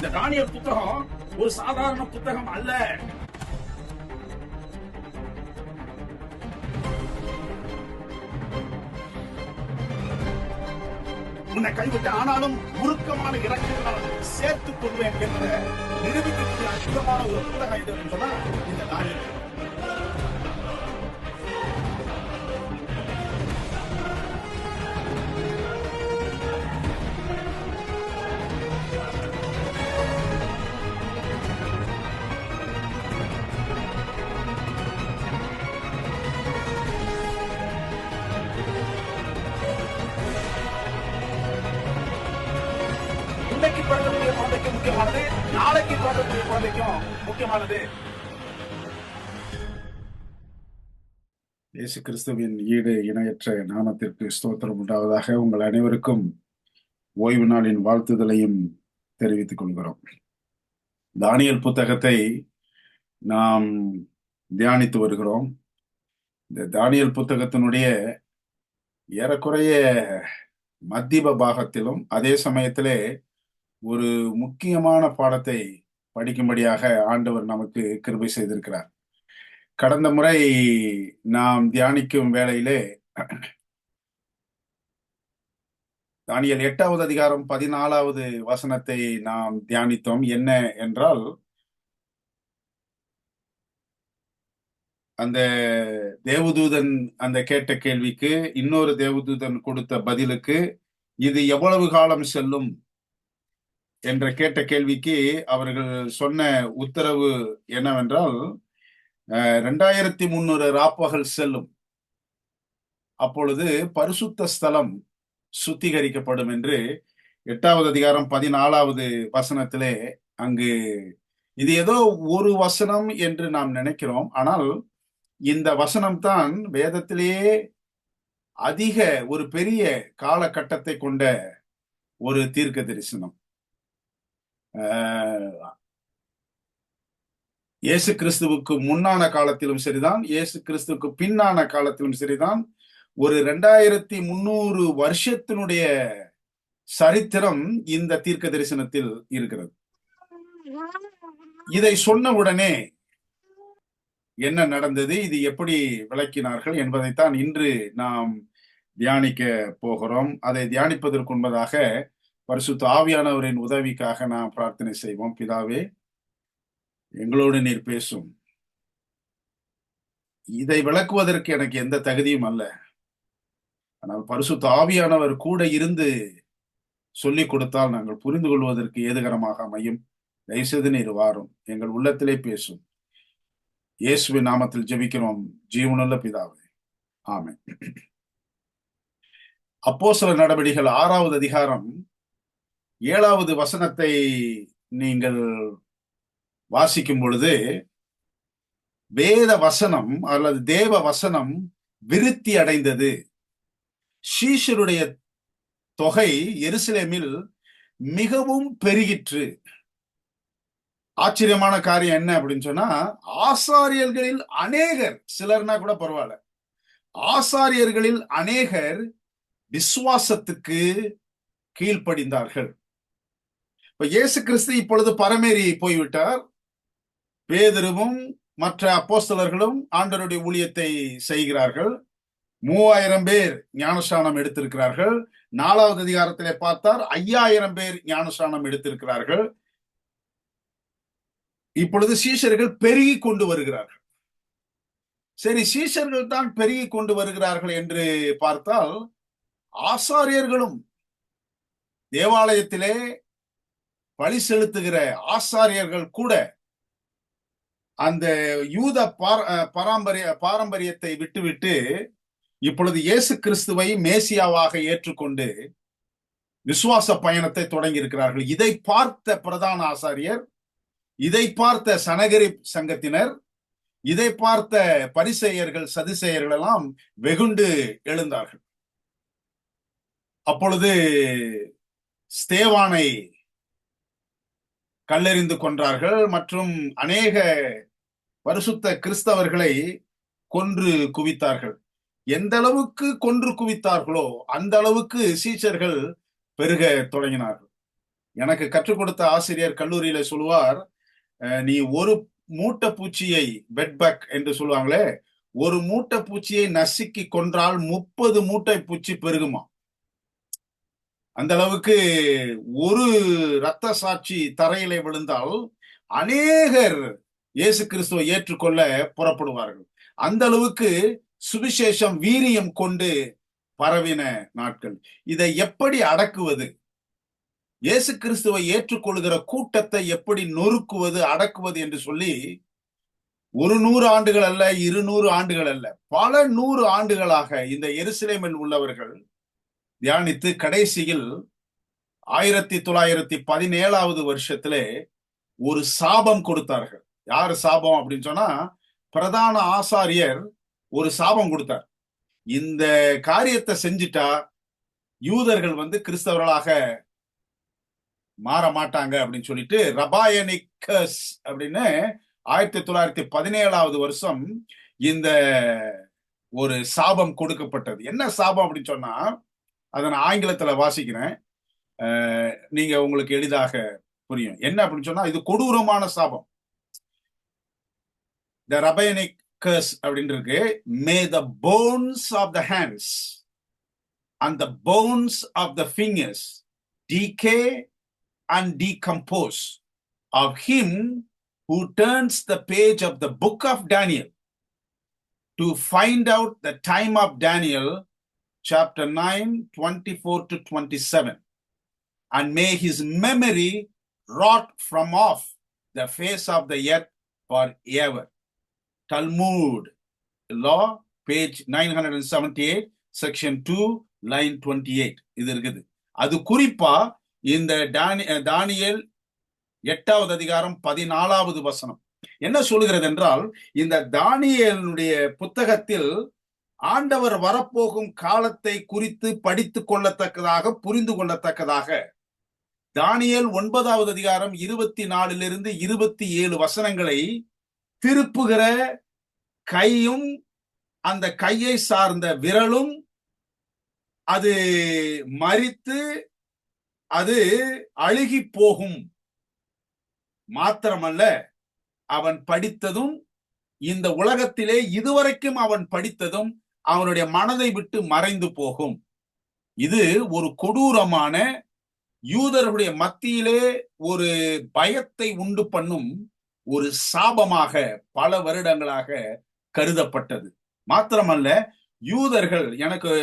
இந்த தானியேல் புத்தகம் ஒரு சாதாரண புத்தகம் அல்ல. உன்னை கைவிட்ட ஆனாலும் உருக்கமான இலக்குகளால் சேர்த்துக் கொள்வேன் என்பதை நிரூபிக்கக்கூடிய அற்புதமான ஒரு புத்தகம் இது என்று சொன்னா இந்த தானியேல். இன்னைக்கு பிறக்கக்கூடிய குழந்தைக்கு முக்கியமானது, நாளைக்கு பிறக்கக்கூடிய குழந்தைக்கும் முக்கியமானது. இயேசு கிறிஸ்துவின் ஈடு இணையற்ற நாமத்திற்கு ஸ்தோத்திரம் உண்டாவதாக. உங்கள் அனைவருக்கும் ஓய்வு நாளின் வாழ்த்துதலையும் தெரிவித்துக் கொள்கிறோம். தானியேல் புத்தகத்தை நாம் தியானித்து வருகிறோம். இந்த தானியேல் புத்தகத்தினுடைய ஏறக்குறைய மத்திய பாகத்திலும் அதே சமயத்திலே ஒரு முக்கியமான பாடத்தை படிக்கும்படியாக ஆண்டவர் நமக்கு கிருபை செய்திருக்கிறார். கடந்த முறை நாம் தியானிக்கும் வேளையிலே தானியேல் 8வது அதிகாரம் 14வது வசனத்தை நாம் தியானித்தோம். என்ன என்றால், அந்த தேவதூதன் அந்த கேட்ட கேள்விக்கு இன்னொரு தேவதூதன் கொடுத்த பதிலுக்கு இது எவ்வளவு காலம் செல்லும் என்ற கேட்ட கேள்விக்கு அவர்கள் சொன்ன உத்தரவு என்னவென்றால் 2300 ராப்பகல் செல்லும். அப்பொழுது பரிசுத்த ஸ்தலம் சுத்திகரிக்கப்படும் என்று 8வது அதிகாரம் 14வது வசனத்திலே அங்கு இது ஏதோ ஒரு வசனம் என்று நாம் நினைக்கிறோம். ஆனால் இந்த வசனம்தான் வேதத்திலேயே அதிக ஒரு பெரிய காலகட்டத்தை கொண்ட ஒரு தீர்க்க தரிசனம். இயேசு கிறிஸ்துவுக்கு முன்னான காலத்திலும் சரிதான், இயேசு கிறிஸ்துவுக்கு பின்னான காலத்திலும் சரிதான், ஒரு 2300 வருஷத்தினுடைய சரித்திரம் இந்த தீர்க்க தரிசனத்தில் இருக்கிறது. இதை சொன்ன உடனே என்ன நடந்தது, இது எப்படி விளக்கினார்கள் என்பதைத்தான் இன்று நாம் தியானிக்க போகிறோம். அதை தியானிப்பதற்கு முன்பதாக பரிசுத்த ஆவியானவரின் உதவிக்காக நாம் பிரார்த்தனை செய்வோம். பிதாவே, எங்களோடு நீர் பேசும். இதை விளக்குவதற்கு எனக்கு எந்த தகுதியும் அல்ல. ஆனால் பரிசுத்த ஆவியானவர் கூட இருந்து சொல்லிக் கொடுத்தால் நாங்கள் புரிந்து கொள்வதற்கு ஏதுகரமாக அமையும். தயவுசெய்து நீர் வாரும், எங்கள் உள்ளத்திலே பேசும். இயேசுவின் நாமத்தில் ஜெபிக்கிறோம் ஜீவனுள்ள பிதாவே, ஆமென். அப்போஸ்தலர் நடபடிகள் 6வது அதிகாரம் 7வது வசனத்தை நீங்கள் வாசிக்கும் பொழுது, வேத வசனம் அல்லது தேவ வசனம் விருத்தி அடைந்தது. சீஷருடைய தொகை எருசலேமில் மிகவும் பெருகிற்று. ஆச்சரியமான காரியம் என்ன அப்படின்னு சொன்னா, ஆசாரியர்களில் அநேகர், சிலர்னா கூட பரவாயில்ல, ஆசாரியர்களில் அநேகர் விசுவாசத்துக்கு கீழ்ப்படிந்தார்கள். இப்ப இயேசு கிறிஸ்து இப்பொழுது பரமேறி போய்விட்டார். பேதுருவும் மற்ற அப்போஸ்தலர்களும் ஆண்டவருடைய ஊழியத்தை செய்கிறார்கள். 3000 பேர் ஞானஸ்நானம் எடுத்திருக்கிறார்கள். 4வது அதிகாரத்திலே பார்த்தார் 5000 பேர் ஞானஸ்நானம் எடுத்திருக்கிறார்கள். இப்பொழுது சீஷர்கள் பெருகி கொண்டு வருகிறார்கள். சரி, சீஷர்கள் தான் பெருகி கொண்டு வருகிறார்கள் என்று பார்த்தால், ஆசாரியர்களும் தேவாலயத்திலே பலி செலுத்துகிற ஆசாரியர்கள் கூட அந்த யூத பாரம்பரியத்தை விட்டுவிட்டு இப்பொழுது இயேசு கிறிஸ்துவை மேசியாவாக ஏற்றுக்கொண்டு விசுவாச பயணத்தை தொடங்கி இருக்கிறார்கள். இதை பார்த்த பிரதான ஆசாரியர், இதை பார்த்த சனகரி சங்கத்தினர், இதை பார்த்த பரிசேயர்கள் சதுசேயர்கள் எல்லாம் வெகுண்டு எழுந்தார்கள். அப்பொழுது ஸ்தேவானை கல்லெறிந்து கொன்றார்கள் மற்றும் அநேக பரிசுத்த கிறிஸ்தவர்களை கொன்று குவித்தார்கள். எந்த அளவுக்கு கொன்று குவித்தார்களோ அந்த அளவுக்கு சீஷர்கள் பெருக தொடங்கினார்கள். எனக்கு கற்றுக் கொடுத்த ஆசிரியர் கல்லூரியில சொல்லுவார், நீ ஒரு மூட்டை பூச்சியை, பெட்பக் என்று சொல்லுவாங்களே, ஒரு மூட்டை பூச்சியை நசுக்கி கொன்றால் 30 மூட்டை பூச்சி பெருகுமா. அந்த அளவுக்கு ஒரு இரத்த சாட்சி தரையிலே விழுந்தால் அநேகர் இயேசு கிறிஸ்துவை ஏற்றுக்கொள்ள புறப்படுவார்கள். அந்த அளவுக்கு சுவிசேஷம் வீரியம் கொண்டு பரவின நாட்கள். இதை எப்படி அடக்குவது? இயேசு கிறிஸ்துவை ஏற்றுக்கொள்கிற கூட்டத்தை எப்படி நொறுக்குவது, அடக்குவது என்று சொல்லி 100 ஆண்டுகள் அல்ல, 200 ஆண்டுகள் அல்ல, பல 100 ஆண்டுகளாக இந்த எருசலேமில் உள்ளவர்கள் தியானித்து கடைசியில் 1917வது வருஷத்திலே ஒரு சாபம் கொடுத்தார்கள். யாரு சாபம் அப்படின்னு சொன்னா, பிரதான ஆசாரியர் ஒரு சாபம் கொடுத்தார். இந்த காரியத்தை செஞ்சிட்டா யூதர்கள் கிறிஸ்தவர்களாக மாற மாட்டாங்க அப்படின்னு சொல்லிட்டு ரபாயனிக் கர்ஸ் அப்படின்னு 1917வது வருஷம் இந்த ஒரு சாபம் கொடுக்கப்பட்டது. என்ன சாபம் அப்படின்னு சொன்னா, அதை நான் ஆங்கிலத்துல வாசிக்கிறேன், நீங்க உங்களுக்கு எளிதாக புரியும். என்ன அப்படின்னு சொன்னா, இது கொடூரமான சாபம். The rabbinic curse அப்படின்னு இருக்கு. May the bones of the hands and the bones of the fingers decay and decompose of him who turns the page of the book of Daniel to find out the time of Daniel, chapter 9, 24 to 27. And may his memory rot from off the face of the earth forever. Talmud Law, page 978, section 2, line 28. இது இருக்குது. அது குறிப்பா இந்த தானியேல் 8வது அதிகாரம் 14வது வசனம் என்ன சொல்கிறது என்றால், இந்த தானியேலுடைய புத்தகத்தில் ஆண்டவர் வரப்போகும் காலத்தை குறித்து படித்துக் கொள்ளத்தக்கதாக, புரிந்து கொள்ளத்தக்கதாக தானியேல் 9வது அதிகாரம் 24லிருந்து 27 வசனங்களை திருப்புகிற கையும் அந்த கையை சார்ந்த விரலும் அது மரித்து அது அழுகி போகும். மாத்திரமல்ல, அவன் படித்ததும், இந்த உலகத்திலே இதுவரைக்கும் அவன் படித்ததும் அவனுடைய மனதை விட்டு மறைந்து போகும். இது ஒரு கொடூரமான, யூதர்களுடைய மத்தியிலே ஒரு பயத்தை உண்டு பண்ணும் ஒரு சாபமாக பல வருடங்களாக கருதப்பட்டது. மாத்திரமல்ல, யூதர்கள், எனக்கு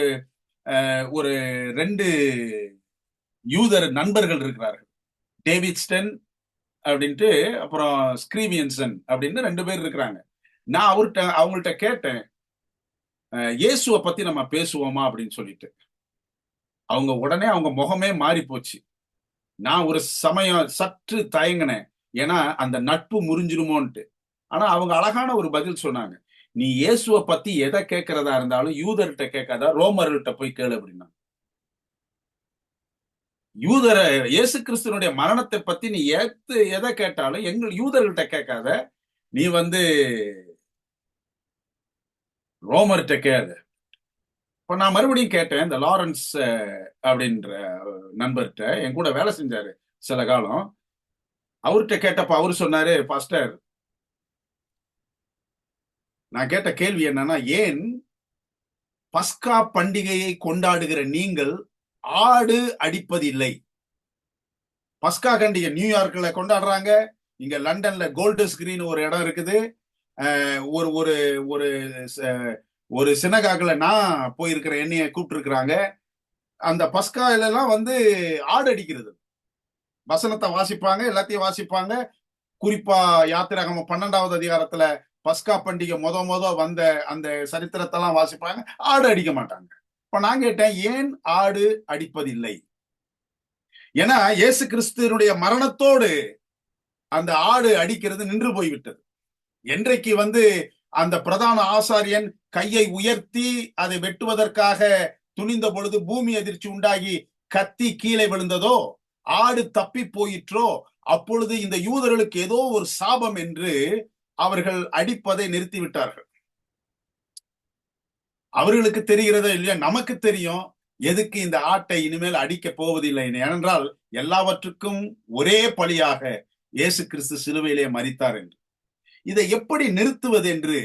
ஒரு 2 யூதர் நண்பர்கள் இருக்கிறார்கள். டேவிட் அப்படின்ட்டு, அப்புறம் ஸ்கிரீவியன்சன் அப்படின்னு 2 பேர் இருக்கிறாங்க. நான் அவங்கள்ட்ட கேட்டேன், இயேசுவை பத்தி நம்ம பேசுவோமா அப்படின்னு சொல்லிட்டு. அவங்க உடனே அவங்க முகமே மாறி போச்சு. நான் ஒரு சமயம் சற்று தயங்கினேன், ஏன்னா அந்த நட்பு முறிஞ்சிருமோன்ட்டு. ஆனா அவங்க அழகான ஒரு பதில் சொன்னாங்க, நீ இயேசுவை பத்தி எதை கேட்கிறதா இருந்தாலும் யூதர்கிட்ட கேட்காத, ரோமர்கள்ட்ட போய் கேளு அப்படின்னா. இயேசு கிறிஸ்துவனுடைய மரணத்தை பத்தி நீ எதை கேட்டாலும் யூதர்கள்ட்ட கேட்காத, நீ ரோமர்கிட்ட கேளு. இப்ப நான் மறுபடியும் கேட்டேன், இந்த லாரன்ஸ் அப்படின்ற நண்பர்கிட்ட, என் கூட வேலை செஞ்சாரு சில காலம். அவர்கிட்ட கேட்டப்ப அவரு சொன்னாரு, பாஸ்டர், நான் கேட்ட கேள்வி என்னன்னா, ஏன் பஸ்கா பண்டிகையை கொண்டாடுகிற நீங்கள் ஆடு அடிப்பதில்லை? பஸ்கா பண்டிகை நியூயார்க்ல கொண்டாடுறாங்க, இங்க லண்டன்ல கோல்டஸ் கிரீன் ஒரு இடம் இருக்குது, ஒரு ஒரு ஒரு ஒரு சினகாக்ல நான் போயிருக்கிற என்னைய கூப்பிட்டு இருக்கிறாங்க. அந்த பஸ்கால எல்லாம் ஆடு அடிக்கிறது, வசனத்தை வாசிப்பாங்க, எல்லாத்தையும் வாசிப்பாங்க. குறிப்பா யாத்திராகமம் 12வது அதிகாரத்துல பஸ்கா பண்டிகை முத வந்த அந்த சரித்திரத்தெல்லாம் வாசிப்பாங்க, ஆடு அடிக்க மாட்டாங்க. இப்ப நான் கேட்டேன், ஏன் ஆடு அடிப்பதில்லை? ஏன்னா இயேசு கிறிஸ்துவனுடைய மரணத்தோடு அந்த ஆடு அடிக்கிறது நின்று போய்விட்டது. என்றைக்கு அந்த பிரதான ஆசாரியன் கையை உயர்த்தி அதை வெட்டுவதற்காக துணிந்த பொழுது பூமி அதிர்ச்சி உண்டாகி கத்தி கீழே விழுந்ததோ, ஆடு தப்பி போயிற்றோ, அப்பொழுது இந்த யூதர்களுக்கு ஏதோ ஒரு சாபம் என்று அவர்கள் அடிப்பதை நிறுத்திவிட்டார்கள். அவர்களுக்கு தெரிகிறதோ இல்லையா, நமக்கு தெரியும். எதுக்கு இந்த ஆட்டை இனிமேல் அடிக்க போவதில்லை, ஏனென்றால் எல்லாவற்றுக்கும் ஒரே பலியாக இயேசு கிறிஸ்து சிலுவையிலே மரித்தார் என்று. இதை எப்படி நிறுத்துவது என்று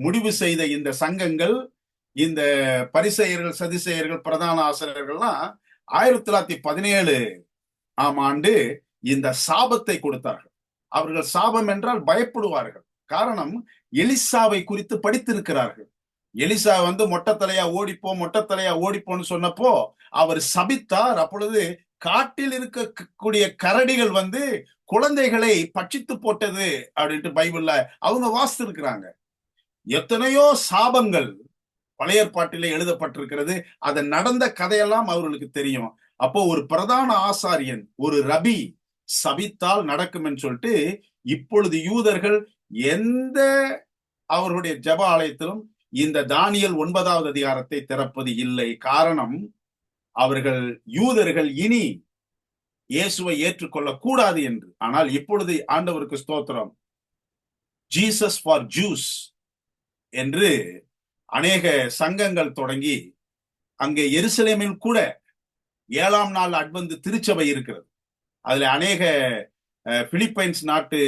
முடிவு செய்த இந்த சங்கங்கள், இந்த பரிசேயர்கள், சதுசேயர்கள், பிரதான ஆசிரியர்கள்லாம் 1917 ஆண்டு இந்த சாபத்தை கொடுத்தார்கள். அவர்கள் சாபம் என்றால் பயப்படுவார்கள். காரணம், எலிசாவை குறித்து படித்திருக்கிறார்கள். எலிசா மொட்டத்தலையா ஓடிப்போம், மொட்டத்தலையா ஓடிப்போன்னு சொன்னப்போ அவர் சபித்தார். அப்பொழுது காட்டில் இருக்கக்கூடிய கரடிகள் குழந்தைகளை பட்சித்து போட்டது அப்படின்ட்டு பைபிள்ல அவங்க வாசித்திருக்கிறாங்க. எத்தனையோ சாபங்கள் பழைய ஏற்பாட்டிலே எழுதப்பட்டிருக்கிறது. அது நடந்த கதையெல்லாம் அவர்களுக்கு தெரியும். அப்போ ஒரு பிரதான ஆசாரியன், ஒரு ரபி சபித்தால் நடக்கும் என்று சொல்லிட்டு இப்பொழுது யூதர்கள் எந்த அவர்களுடைய ஜெப ஆலயத்திலும் இந்த தானியேல் 9வது அதிகாரத்தை திறப்பது இல்லை. காரணம், அவர்கள் யூதர்கள் இனி இயேசுவை ஏற்றுக்கொள்ள கூடாது என்று. ஆனால் இப்பொழுது ஆண்டவருக்கு ஸ்தோத்திரம், ஜீசஸ் ஃபார் ஜூஸ் என்று அநேக சங்கங்கள் தொடங்கி அங்கே எருசலேமில் கூட 7ஆம் நாள் அட்வென்ட் திருச்சபை இருக்கிறது. அதுல அநேக பிலிப்பைன்ஸ் நாட்டு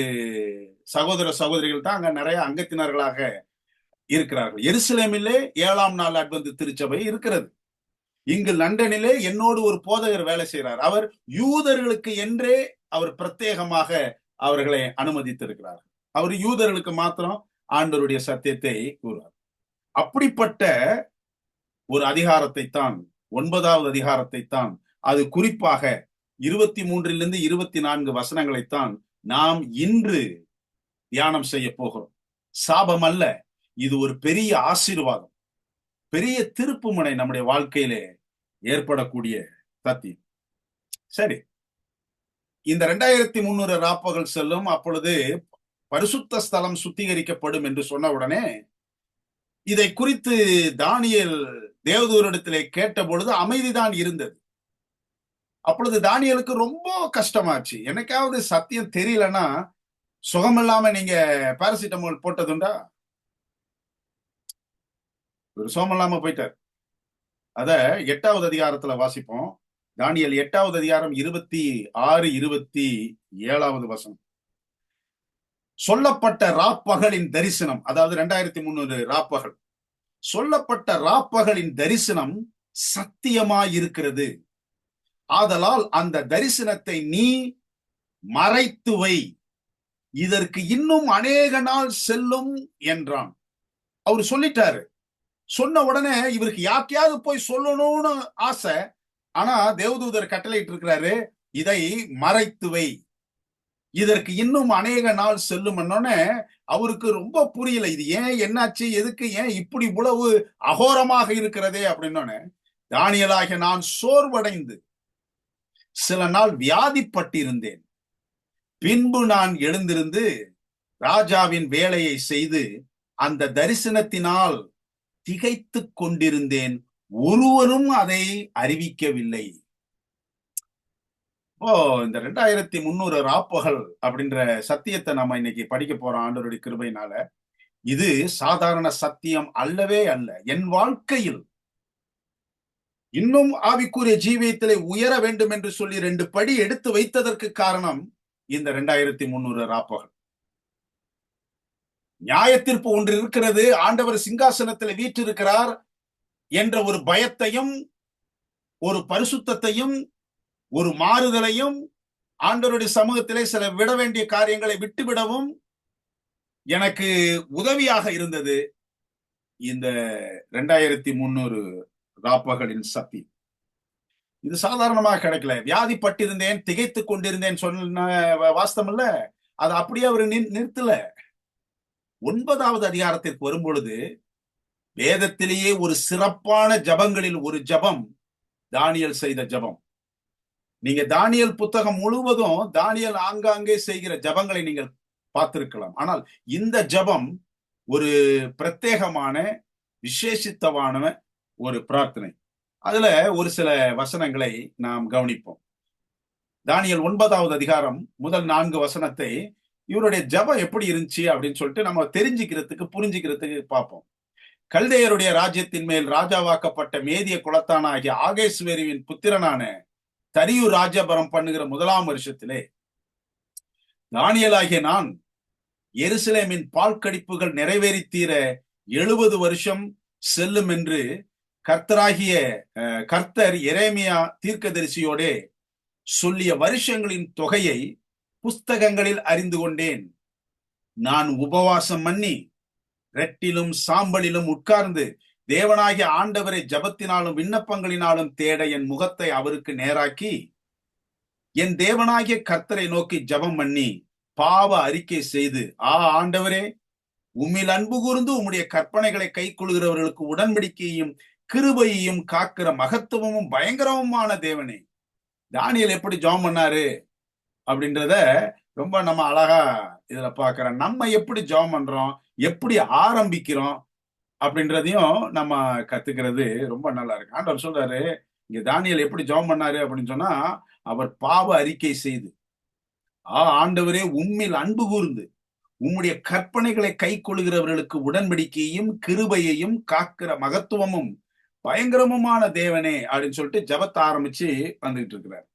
சகோதர சகோதரிகள் தான் அங்க நிறைய அங்கத்தினர்களாக இருக்கிறார்கள். எருசலேமிலே 7ஆம் நாள் அட்வென்ட் திருச்சபை இருக்கிறது. இங்கு லண்டனிலே என்னோடு ஒரு போதகர் வேலை செய்கிறார். அவர் யூதர்களுக்கு என்றே அவர் பிரத்யேகமாக அவர்களை அனுமதித்திருக்கிறார். அவர் யூதர்களுக்கு மாத்திரம் ஆண்டவருடைய சத்தியத்தை கூறுவார். அப்படிப்பட்ட ஒரு அதிகாரத்தை தான், 9வது அதிகாரத்தை தான், அது குறிப்பாக 23 24 வசனங்களைத்தான் நாம் இன்று தியானம் செய்ய போகிறோம். சாபம் அல்ல, இது ஒரு பெரிய ஆசீர்வாதம், பெரிய திருப்பு முனை நம்முடைய வாழ்க்கையிலே ஏற்படக்கூடிய சத்தியம். சரி, இந்த 2300 ராப்பகல் செல்லும். அப்பொழுது பரிசுத்த ஸ்தலம் சுத்திகரிக்கப்படும் என்று சொன்ன உடனே இதை குறித்து தானியேல் தேவதூரிடத்திலே கேட்ட பொழுது அமைதிதான் இருந்தது. அப்பொழுது தானியேலுக்கு ரொம்ப கஷ்டமாச்சு. என்னைக்காவது சத்தியம் தெரியலன்னா சுகமில்லாம நீங்க பாராசிட்டமால் போட்டதுண்டா? ஒரு சுகம் இல்லாம போயிட்டார். அத 8வது அதிகாரத்துல வாசிப்போம். தானியேல் 8வது அதிகாரம் 26 27வது வசனம். சொல்லப்பட்ட ராப்பகலின் தரிசனம், அதாவது 2300 ராப்பகல், சொல்லப்பட்ட ராப்பகலின் தரிசனம் சத்தியமாயிருக்கிறது. ஆதலால் அந்த தரிசனத்தை நீ மறைத்து வை, இதற்கு இன்னும் அநேக நாள் செல்லும் என்றான். அவர் சொல்லிட்டாரு. சொன்ன உடனே இவருக்கு யாக்கையாவது போய் சொல்லணும்னு ஆசை. ஆனா தேவதூதர் கட்டளையிட்டு இருக்கிறாரு, இதை மறைத்து வை, இதற்கு இன்னும் அநேக நாள் செல்லும். அவருக்கு ரொம்ப புரியல. இது ஏன், என்னாச்சு, எதுக்கு, ஏன் இப்படி இவ்வளவு அகோரமாக இருக்கிறதே அப்படின்னு. தானியேலாகிய நான் சோர்வடைந்து சில நாள் வியாதிப்பட்டிருந்தேன். பின்பு நான் எழுந்திருந்து ராஜாவின் வேலையை செய்து அந்த தரிசனத்தினால் திகைத்து கொண்டிருந்தேன், ஒருவரும் அதை அறிவிக்கவில்லை. இந்த 2300 ராப்பகல் அப்படின்ற சத்தியத்தை நம்ம இன்னைக்கு படிக்க போறோம் ஆண்டவருடைய கிருபையினால. இது சாதாரண சத்தியம் அல்லவே அல்ல. என் வாழ்க்கையில் இன்னும் ஆவிக்குரிய ஜீவியத்திலே உயர வேண்டும் என்று சொல்லி 2 படி எடுத்து வைத்ததற்கு காரணம் இந்த 2300 ராப்பகல். நியாயத்தீர்ப்பு ஒன்று இருக்கிறது, ஆண்டவர் சிங்காசனத்தில் வீற்றிருக்கிறார் என்ற ஒரு பயத்தையும், ஒரு பரிசுத்தத்தையும், ஒரு மாறுதலையும், ஆண்டவருடைய சமூகத்திலே சில விட வேண்டிய காரியங்களை விட்டுவிடவும் எனக்கு உதவியாக இருந்தது இந்த 2300 ராப்பகலின் சக்தி. இது சாதாரணமாக கிடைக்கல. வியாதிப்பட்டிருந்தேன், திகைத்து கொண்டிருந்தேன் சொன்ன வாஸ்தவம் இல்ல, அது அப்படியே அவர் நிறுத்தல. 9வது அதிகாரத்திற்கு வரும்பொழுது வேதத்திலேயே ஒரு சிறப்பான ஜபங்களில் ஒரு ஜபம் தானியேல் செய்த ஜபம். நீங்க தானியேல் புத்தகம் முழுவதும் தானியேல் ஆங்காங்கே செய்கிற ஜபங்களை நீங்கள் பார்த்திருக்கலாம். ஆனால் இந்த ஜபம் ஒரு பிரத்யேகமான விசேஷித்தமான ஒரு பிரார்த்தனை. அதுல ஒரு சில வசனங்களை நாம் கவனிப்போம். தானியேல் 9வது அதிகாரம் முதல் 4 வசனத்தை இவருடைய ஜபம் எப்படி இருந்துச்சு அப்படின்னு சொல்லிட்டு நம்ம தெரிஞ்சுக்கிறதுக்கு, புரிஞ்சுக்கிறதுக்கு பார்ப்போம். கல்தேயருடைய ராஜ்யத்தின் மேல் ராஜாவாக்கப்பட்ட மேதிய குலத்தானாகிய ஆகேஸ்வரியின் புத்திரனான தரியு ராஜபரம் பண்ணுகிற 1ஆம் வருஷத்திலே தானியேலாகிய நான் எருசலேமின் பால் கடிப்புகள் நிறைவேறி தீர 70 வருஷம் செல்லும் என்று கர்த்தர் எரேமியா தீர்க்கதரிசியோடே சொல்லிய வருஷங்களின் தொகையை புஸ்தகங்களில் அறிந்து கொண்டேன். நான் உபவாசம் பண்ணி ரெட்டிலும் சாம்பலிலும் உட்கார்ந்து தேவனாகிய ஆண்டவரை ஜபத்தினாலும் விண்ணப்பங்களினாலும் தேட என் முகத்தை அவருக்கு நேராக்கி என் தேவனாகிய கர்த்தரை நோக்கி ஜபம் பண்ணி பாவ அறிக்கை செய்து, ஆண்டவரே, உம்மில் அன்பு கூர்ந்து உம்முடைய கற்பனைகளை கை கொள்கிறவர்களுக்கு உடன்படிக்கையையும் கிருபையையும் காக்கிற மகத்துவமும் பயங்கரமுமான தேவனே. தானியேல் எப்படி ஜெபம் பண்ணாரு அப்படின்றத ரொம்ப நம்ம அழகா இதுல பாக்குறோம். நம்ம எப்படி ஜெபம் பண்றோம், எப்படி ஆரம்பிக்கிறோம் அப்படின்றதையும் நம்ம கத்துக்கிறது ரொம்ப நல்லா இருக்கு. ஆண்டவர் சொல்றாரு, இங்க தானியேல் எப்படி ஜெபம் பண்ணாரு அப்படின்னு சொன்னா, அவர் பாவ அறிக்கை செய்து, ஆண்டவரே, உம்மில் அன்பு கூர்ந்து உம்முடைய கற்பனைகளை கை கொள்கிறவர்களுக்கு உடன்படிக்கையையும் கிருபையையும் காக்கிற மகத்துவமும் பயங்கரமுமான தேவனே அப்படின்னு சொல்லிட்டு ஜபத்தை ஆரம்பிச்சு வந்துகிட்டு இருக்கிறார்.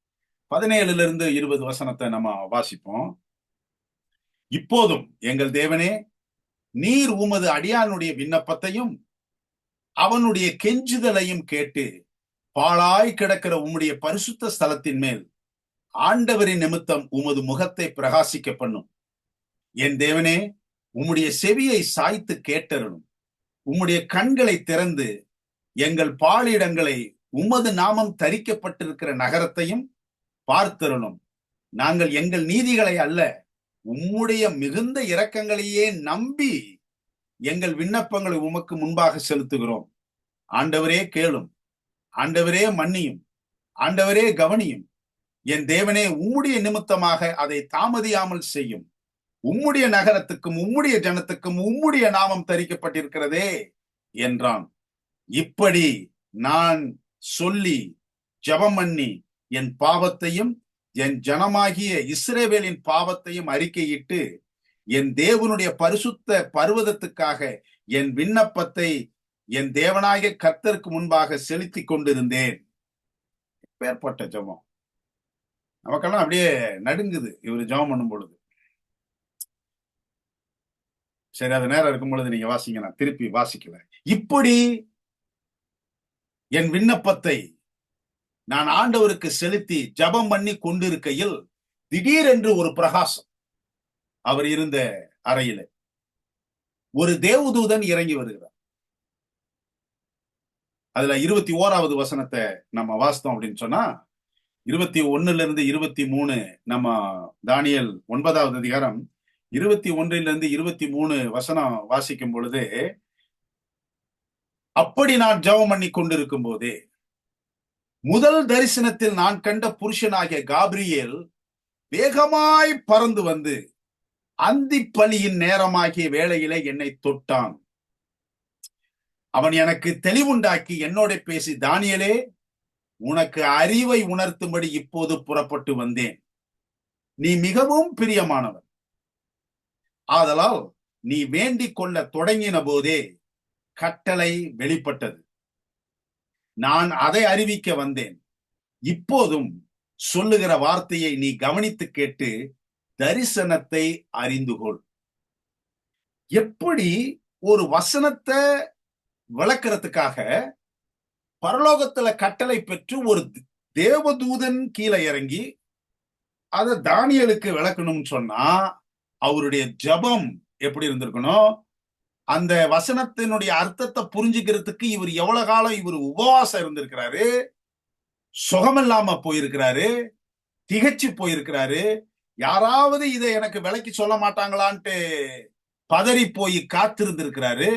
17 20 வசனத்தை நம்ம வாசிப்போம். இப்போதும் எங்கள் தேவனே, நீர் உமது அடியானுடைய விண்ணப்பத்தையும் அவனுடைய கெஞ்சுதலையும் கேட்டு பாழாய் கிடக்கிற உம்முடைய பரிசுத்த ஸ்தலத்தின் மேல் ஆண்டவரின் நிமித்தம் உமது முகத்தை பிரகாசிக்க பண்ணும். என் தேவனே, உம்முடைய செவியை சாய்த்து கேட்டருளும். உம்முடைய கண்களை திறந்து எங்கள் பாலிடங்களை உமது நாமம் தரிக்கப்பட்டிருக்கிற நகரத்தையும் பார்த்தருளும். நாங்கள் எங்கள் நீதிகளை அல்ல, உம்முடைய மிகுந்த இரக்கங்களையே நம்பி எங்கள் விண்ணப்பங்களை உமக்கு முன்பாக செலுத்துகிறோம். ஆண்டவரே கேளும், ஆண்டவரே மன்னியும், ஆண்டவரே கவனியும். என் தேவனே, உம்முடைய நிமித்தமாக அதை தாமதியாமல் செய்யும். உம்முடைய நகரத்துக்கும் உம்முடைய ஜனத்துக்கும் உம்முடைய நாமம் தரிக்கப்பட்டிருக்கிறதே என்றான். இப்படி நான் சொல்லி ஜெபம் பண்ணி என் பாவத்தையும் என் ஜனமாகிய இஸ்ரவேலின் பாவத்தையும் அறிக்கையிட்டு என் தேவனுடைய பரிசுத்த பர்வதத்துக்காக என் விண்ணப்பத்தை என் தேவனாகிய கர்த்தருக்கு முன்பாக செலுத்தி கொண்டிருந்தேன். எப்பேற்பட்ட ஜெபம்! நமக்கெல்லாம் அப்படியே நடுங்குது இவர் ஜெபம் பண்ணும் பொழுது. சரி, அது நேரம் இருக்கும் பொழுது நீங்க வாசிங்க, நான் திருப்பி வாசிக்கல. இப்படி என் விண்ணப்பத்தை நான் ஆண்டவருக்கு செலுத்தி ஜபம் பண்ணி கொண்டிருக்கையில் திடீரென்று ஒரு பிரகாசம் அவர் இருந்த அறையில ஒரு தேவதூதன் இறங்கி வருகிறார். அதுல 21வது வசனத்தை நம்ம வாசித்தோம் அப்படின்னு சொன்னா, 21 23 நம்ம தானியேல் 9வது அதிகாரம் 21 23 வசனம் வாசிக்கும் பொழுது, அப்படி நான் ஜெபம் பண்ணி கொண்டிருக்கும் போதே முதல் தரிசனத்தில் நான் கண்ட புருஷனாகிய காபிரியேல் வேகமாய் பறந்து வந்து அந்தி பலியின் நேரமாகிய வேளையில என்னை தொட்டான். அவன் எனக்கு தெளிவுண்டாக்கி என்னோட பேசி, தானியேலே, உனக்கு அறிவை உணர்த்தும்படி இப்போது புறப்பட்டு வந்தேன். நீ மிகவும் பிரியமானவன். ஆதலால் நீ வேண்டிக் கொள்ள தொடங்கின போதே கட்டளை வெளிப்பட்டது. நான் அதை அறிவிக்க வந்தேன். இப்போதும் சொல்லுகிற வார்த்தையை நீ கவனித்து கேட்டு தரிசனத்தை அறிந்து கொள். எப்படி ஒரு வசனத்தை விளக்கிறதுக்காக பரலோகத்துல கட்டளை பெற்று ஒரு தேவதூதன் கீழே இறங்கி அதை தானியேலுக்கு விளக்கணும்னு சொன்னா, அவருடைய ஜெபம் எப்படி இருந்திருக்கணும்? அந்த வசனத்தினுடைய அர்த்தத்தை புரிஞ்சுக்கிறதுக்கு இவர் எவ்வளவு காலம் இவர் உபவாசம் இருந்திருக்கிறாரு, சுகமில்லாம போயிருக்கிறாரு, திகச்சு போயிருக்கிறாரு. யாராவது இதை எனக்கு விளக்கி சொல்ல மாட்டாங்களான்ட்டு பதறி போய் காத்திருந்திருக்கிறாரு.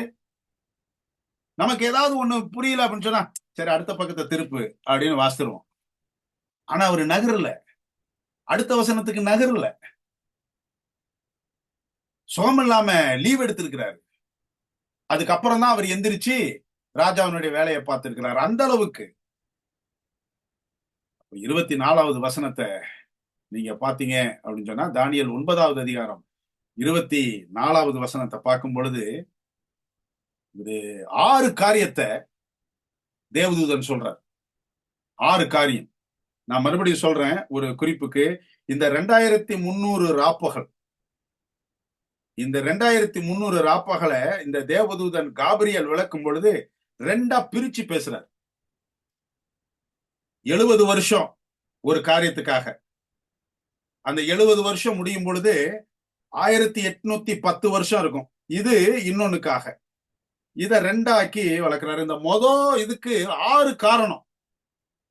நமக்கு ஏதாவது ஒண்ணு புரியல அப்படின்னு சொன்னா, சரி அடுத்த பக்கத்தை திருப்பு அப்படின்னு வாசித்துருவோம். ஆனா அவரு நகரல, அடுத்த வசனத்துக்கு நகரல. சுகம் இல்லாம லீவ் எடுத்திருக்கிறாரு. அதுக்கப்புறம் தான் அவர் எந்திரிச்சு ராஜாவினுடைய வேலையை பார்த்திருக்கிறார். அந்த அளவுக்கு 24வது வசனத்தை நீங்க பாத்தீங்க அப்படின்னு சொன்னா, தானியேல் 9வது அதிகாரம் 24வது வசனத்தை பார்க்கும் பொழுது, இது 6 காரியத்தை தேவதூதன் சொல்றார். 6 காரியம். நான் மறுபடியும் சொல்றேன் ஒரு குறிப்புக்கு. இந்த 2300 ராப்பகல், இந்த 2300 ராப்பகலை இந்த தேவதூதன் காபிரியல் விளக்கும் பொழுது 2ஆ பிரிச்சு பேசுறார். 70 வருஷம் ஒரு காரியத்துக்காக. அந்த 70 வருஷம் முடியும் பொழுது 1810 வருஷம் இருக்கும். இது இன்னொன்னுக்காக. இத 2ஆக்கி வளர்க்கிறாரு. இந்த இதுக்கு 6 காரணம்.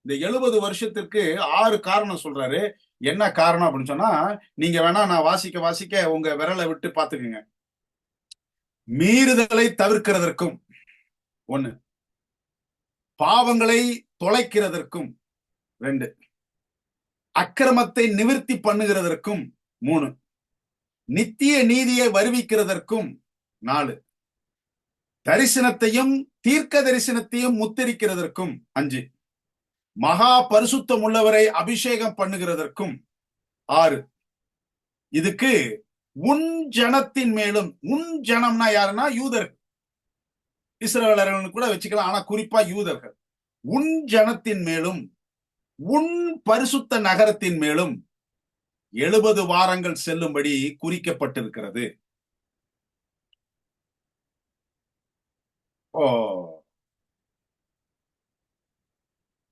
இந்த 70 வருஷத்திற்கு 6 காரணம் சொல்றாரு. என்ன காரணம் அப்படின்னு சொன்னா, நீங்க வேணா நான் வாசிக்க உங்க விரலை விட்டு பாத்துக்குங்க. மீறுதலை தவிர்க்கிறதற்கும் 1, பாவங்களை தொலைக்கிறதற்கும் 2, அக்கிரமத்தை நிவர்த்தி பண்ணுகிறதற்கும் 3, நித்திய நீதியை வருவிக்கிறதற்கும் 4, தரிசனத்தையும் தீர்க்க தரிசனத்தையும் முத்திரிக்கிறதற்கும் 5, மகா பரிசுத்தம் உள்ளவரை அபிஷேகம் பண்ணுகிறதற்கும் 6. இதுக்கு உன் ஜனத்தின் மேலும், உன் ஜனம்னா யாருன்னா யூதர்கள், இஸ்ரவேலர்கள் கூட வச்சுக்கலாம், ஆனா குறிப்பா யூதர்கள். உன் ஜனத்தின் மேலும் உன் பரிசுத்த நகரத்தின் மேலும் 70 வாரங்கள் செல்லும்படி குறிக்கப்பட்டிருக்கிறது.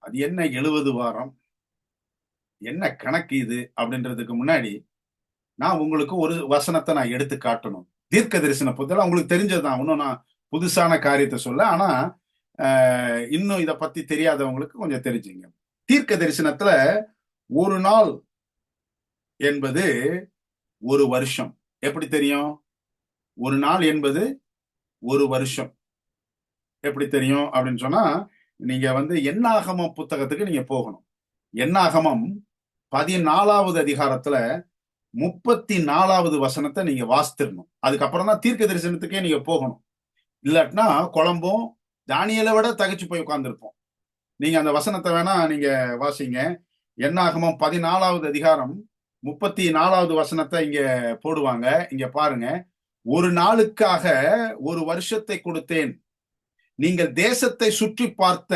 அது என்ன 70 வாரம், என்ன கணக்கு இது அப்படின்றதுக்கு முன்னாடி நான் உங்களுக்கு ஒரு வசனத்தை நான் எடுத்து காட்டணும். தீர்க்க தரிசன புத்தகம் உங்களுக்கு தெரிஞ்சதுதான், இன்னும் நான் புதுசான காரியத்தை சொல்ல. ஆனா இன்னும் இதை பத்தி தெரியாதவங்களுக்கு கொஞ்சம் தெரிஞ்சுங்க. தீர்க்க தரிசனத்துல ஒரு நாள் என்பது ஒரு வருஷம். எப்படி தெரியும்? ஒரு நாள் என்பது ஒரு வருஷம் எப்படி தெரியும் அப்படின்னு சொன்னா, நீங்க என்னாகமம் புத்தகத்துக்கு நீங்க போகணும். என்னாகமம் 14வது அதிகாரத்துல 34வது வசனத்தை நீங்க வாசித்திரணும். அதுக்கப்புறம் தான் தீர்க்க தரிசனத்துக்கே நீங்க போகணும். இல்லாட்டினா குழம்பும் தானியலை விட தகச்சு போய் உட்கார்ந்துருப்போம். நீங்க அந்த வசனத்தை வேணா நீங்க வாசிங்க. என்னாகமம் 14வது அதிகாரம் 34வது வசனத்தை இங்க போடுவாங்க. இங்க பாருங்க. ஒரு நாளுக்காக ஒரு வருஷத்தை கொடுத்தேன். நீங்கள் தேசத்தை சுற்றி பார்த்த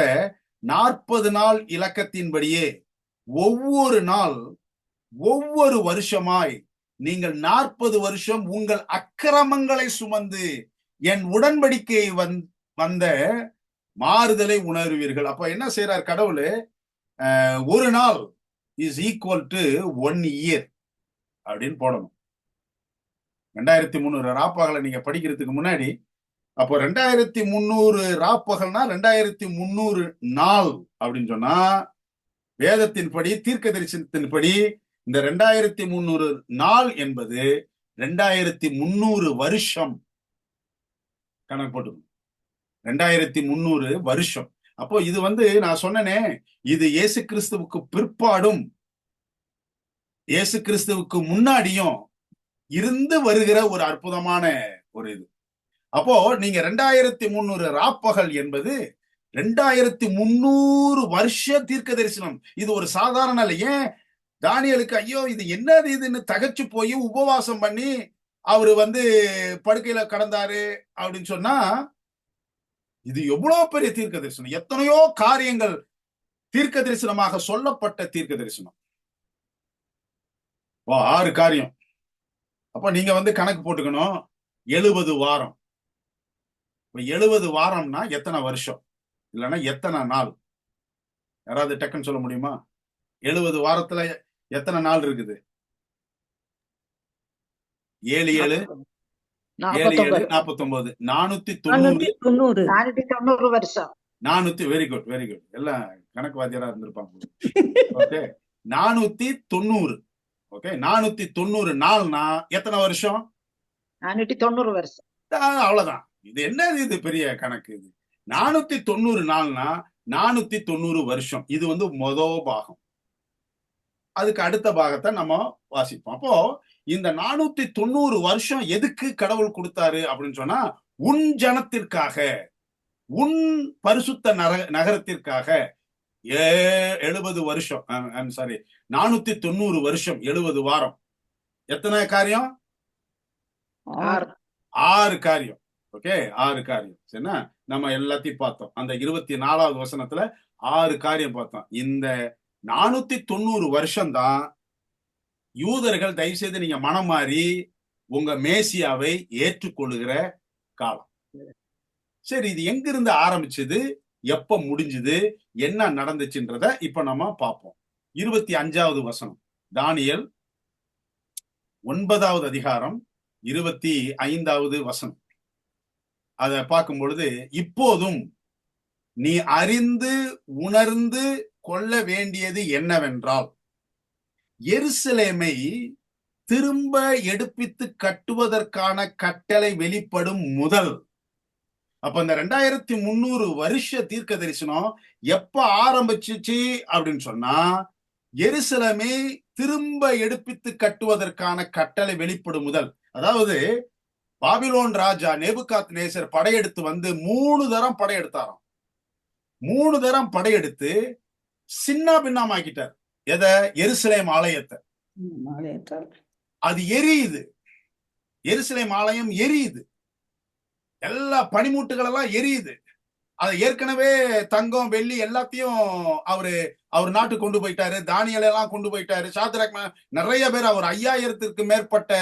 40 நாள் இலக்கத்தின்படியே ஒவ்வொரு நாள் ஒவ்வொரு வருஷமாய் நீங்கள் 40 வருஷம் உங்கள் அக்கிரமங்களை சுமந்து என் உடன்படிக்கையை வந்த மாறுதலை உணர்வீர்கள். அப்ப என்ன செய்யறார் கடவுள்? ஒரு நாள் இஸ் ஈக்குவல் டு 1 இயர் அப்படின்னு போடணும். 2300 ராப்பகலை நீங்க படிக்கிறதுக்கு முன்னாடி, அப்போ 2300 ராப்பகல்னா 2300 நாள் அப்படின்னு சொன்னா, வேதத்தின்படி தீர்க்க தரிசனத்தின்படி இந்த 2300 நாள் என்பது 2300 வருஷம் கணக்கு போட்டு. 2300 வருஷம். அப்போ இது நான் சொன்னனே, இது இயேசு கிறிஸ்துவுக்கு பிற்பாடும் இயேசு கிறிஸ்துவுக்கு முன்னாடியும் இருந்து வருகிற ஒரு அற்புதமான ஒரு இது. அப்போ நீங்க 2300 ராப்பகல் என்பது 2300 வருஷ தீர்க்க தரிசனம். இது ஒரு சாதாரண இல்ல. ஏன் தானியலுக்கு ஐயோ இது என்னது இதுன்னு தகச்சு போய் உபவாசம் பண்ணி அவரு படுக்கையில கடந்தாரு அப்படின்னு சொன்னா, இது எவ்வளவு பெரிய தீர்க்க தரிசனம். எத்தனையோ காரியங்கள் தீர்க்க தரிசனமாக சொல்லப்பட்ட தீர்க்க தரிசனம். 6 காரியம். அப்ப நீங்க கணக்கு போட்டுக்கணும். 70 வாரம். 70 வாரம்னா எத்தனை வருஷம், இல்லைன்னா எத்தனை நாள்? யாராவது டக்குன்னு சொல்ல முடியுமா? 70 வாரத்துல எத்தனை நாள் இருக்குது? 7 7 7 49 490 வருஷம். 400. Very good, very good. எல்லாம் கணக்கு வாத்தியாரா இருந்திருப்பாங்க. ஓகே, 490. ஓகே, 490 நாள்னா எத்தனை வருஷம்? 490 வருஷம். அவ்வளவுதான். இது என்ன இது பெரிய கணக்கு? இது 490 நாள்னா 490 வருஷம். இது மொதல் பாகம். அதுக்கு அடுத்த பாகத்தை நம்ம வாசிப்போம். அப்போ இந்த 490 வருஷம் எதுக்கு கடவுள் கொடுத்தாரு அப்படின்னு சொன்னா, உன் ஜனத்திற்காக, உன் பரிசுத்த நகரத்திற்காக 70 வருஷம். 490 வருஷம், 70 வாரம். எத்தனை காரியம்? 6 காரியம். ஓகே, 6 காரியம். சரினா நம்ம எல்லாத்தையும் பார்த்தோம். அந்த 24வது வசனத்துல 6 காரியம் பார்த்தோம். இந்த 490 வருஷம் தான் யூதர்கள் தயவு செய்து நீங்க மனம் மாறி உங்க மேசியாவை ஏற்றுக்கொள்ளுகிற காலம். சரி, இது எங்கிருந்து ஆரம்பிச்சது, எப்ப முடிஞ்சது, என்ன நடந்துச்சுன்றத இப்ப நம்ம பார்ப்போம். 25வது வசனம், தானியேல் 9வது அதிகாரம் 25வது வசனம். அத பார்க்கும் பொழுது, இப்போதும் நீ அறிந்து உணர்ந்து கொள்ள வேண்டியது என்னவென்றால், எருசலேமை திரும்ப எடுப்பித்து கட்டுவதற்கான கட்டளை வெளிப்படும் முதல். அப்ப இந்த 2300 வருஷ தீர்க்க தரிசனம் எப்ப ஆரம்பிச்சுச்சு அப்படின்னு சொன்னா, எருசலேமை திரும்ப எடுப்பித்து கட்டுவதற்கான கட்டளை வெளிப்படும் முதல். அதாவது பாபிலோன் ராஜா நேபுகாத்நேசர் படையெடுத்து வந்து 3 தரம் படையெடுத்தாராம். 3 தரம் படையெடுத்து சின்ன பின்னமாக்கிட்டார். எத? எருசலேம் ஆலயத்தை. அது எரியுது. எருசலேம் ஆலயம் எரியுது. எல்லா பனிமூட்டுகள் எல்லாம் எரியுது. அது ஏற்கனவே தங்கம் வெள்ளி எல்லாத்தையும் அவர் நாட்டுக்கு கொண்டு போயிட்டாரு. தானியேல் எல்லாம் கொண்டு போயிட்டாரு. சாத்ராக் நிறைய பேர், அவர் 5000த்திற்கு மேற்பட்ட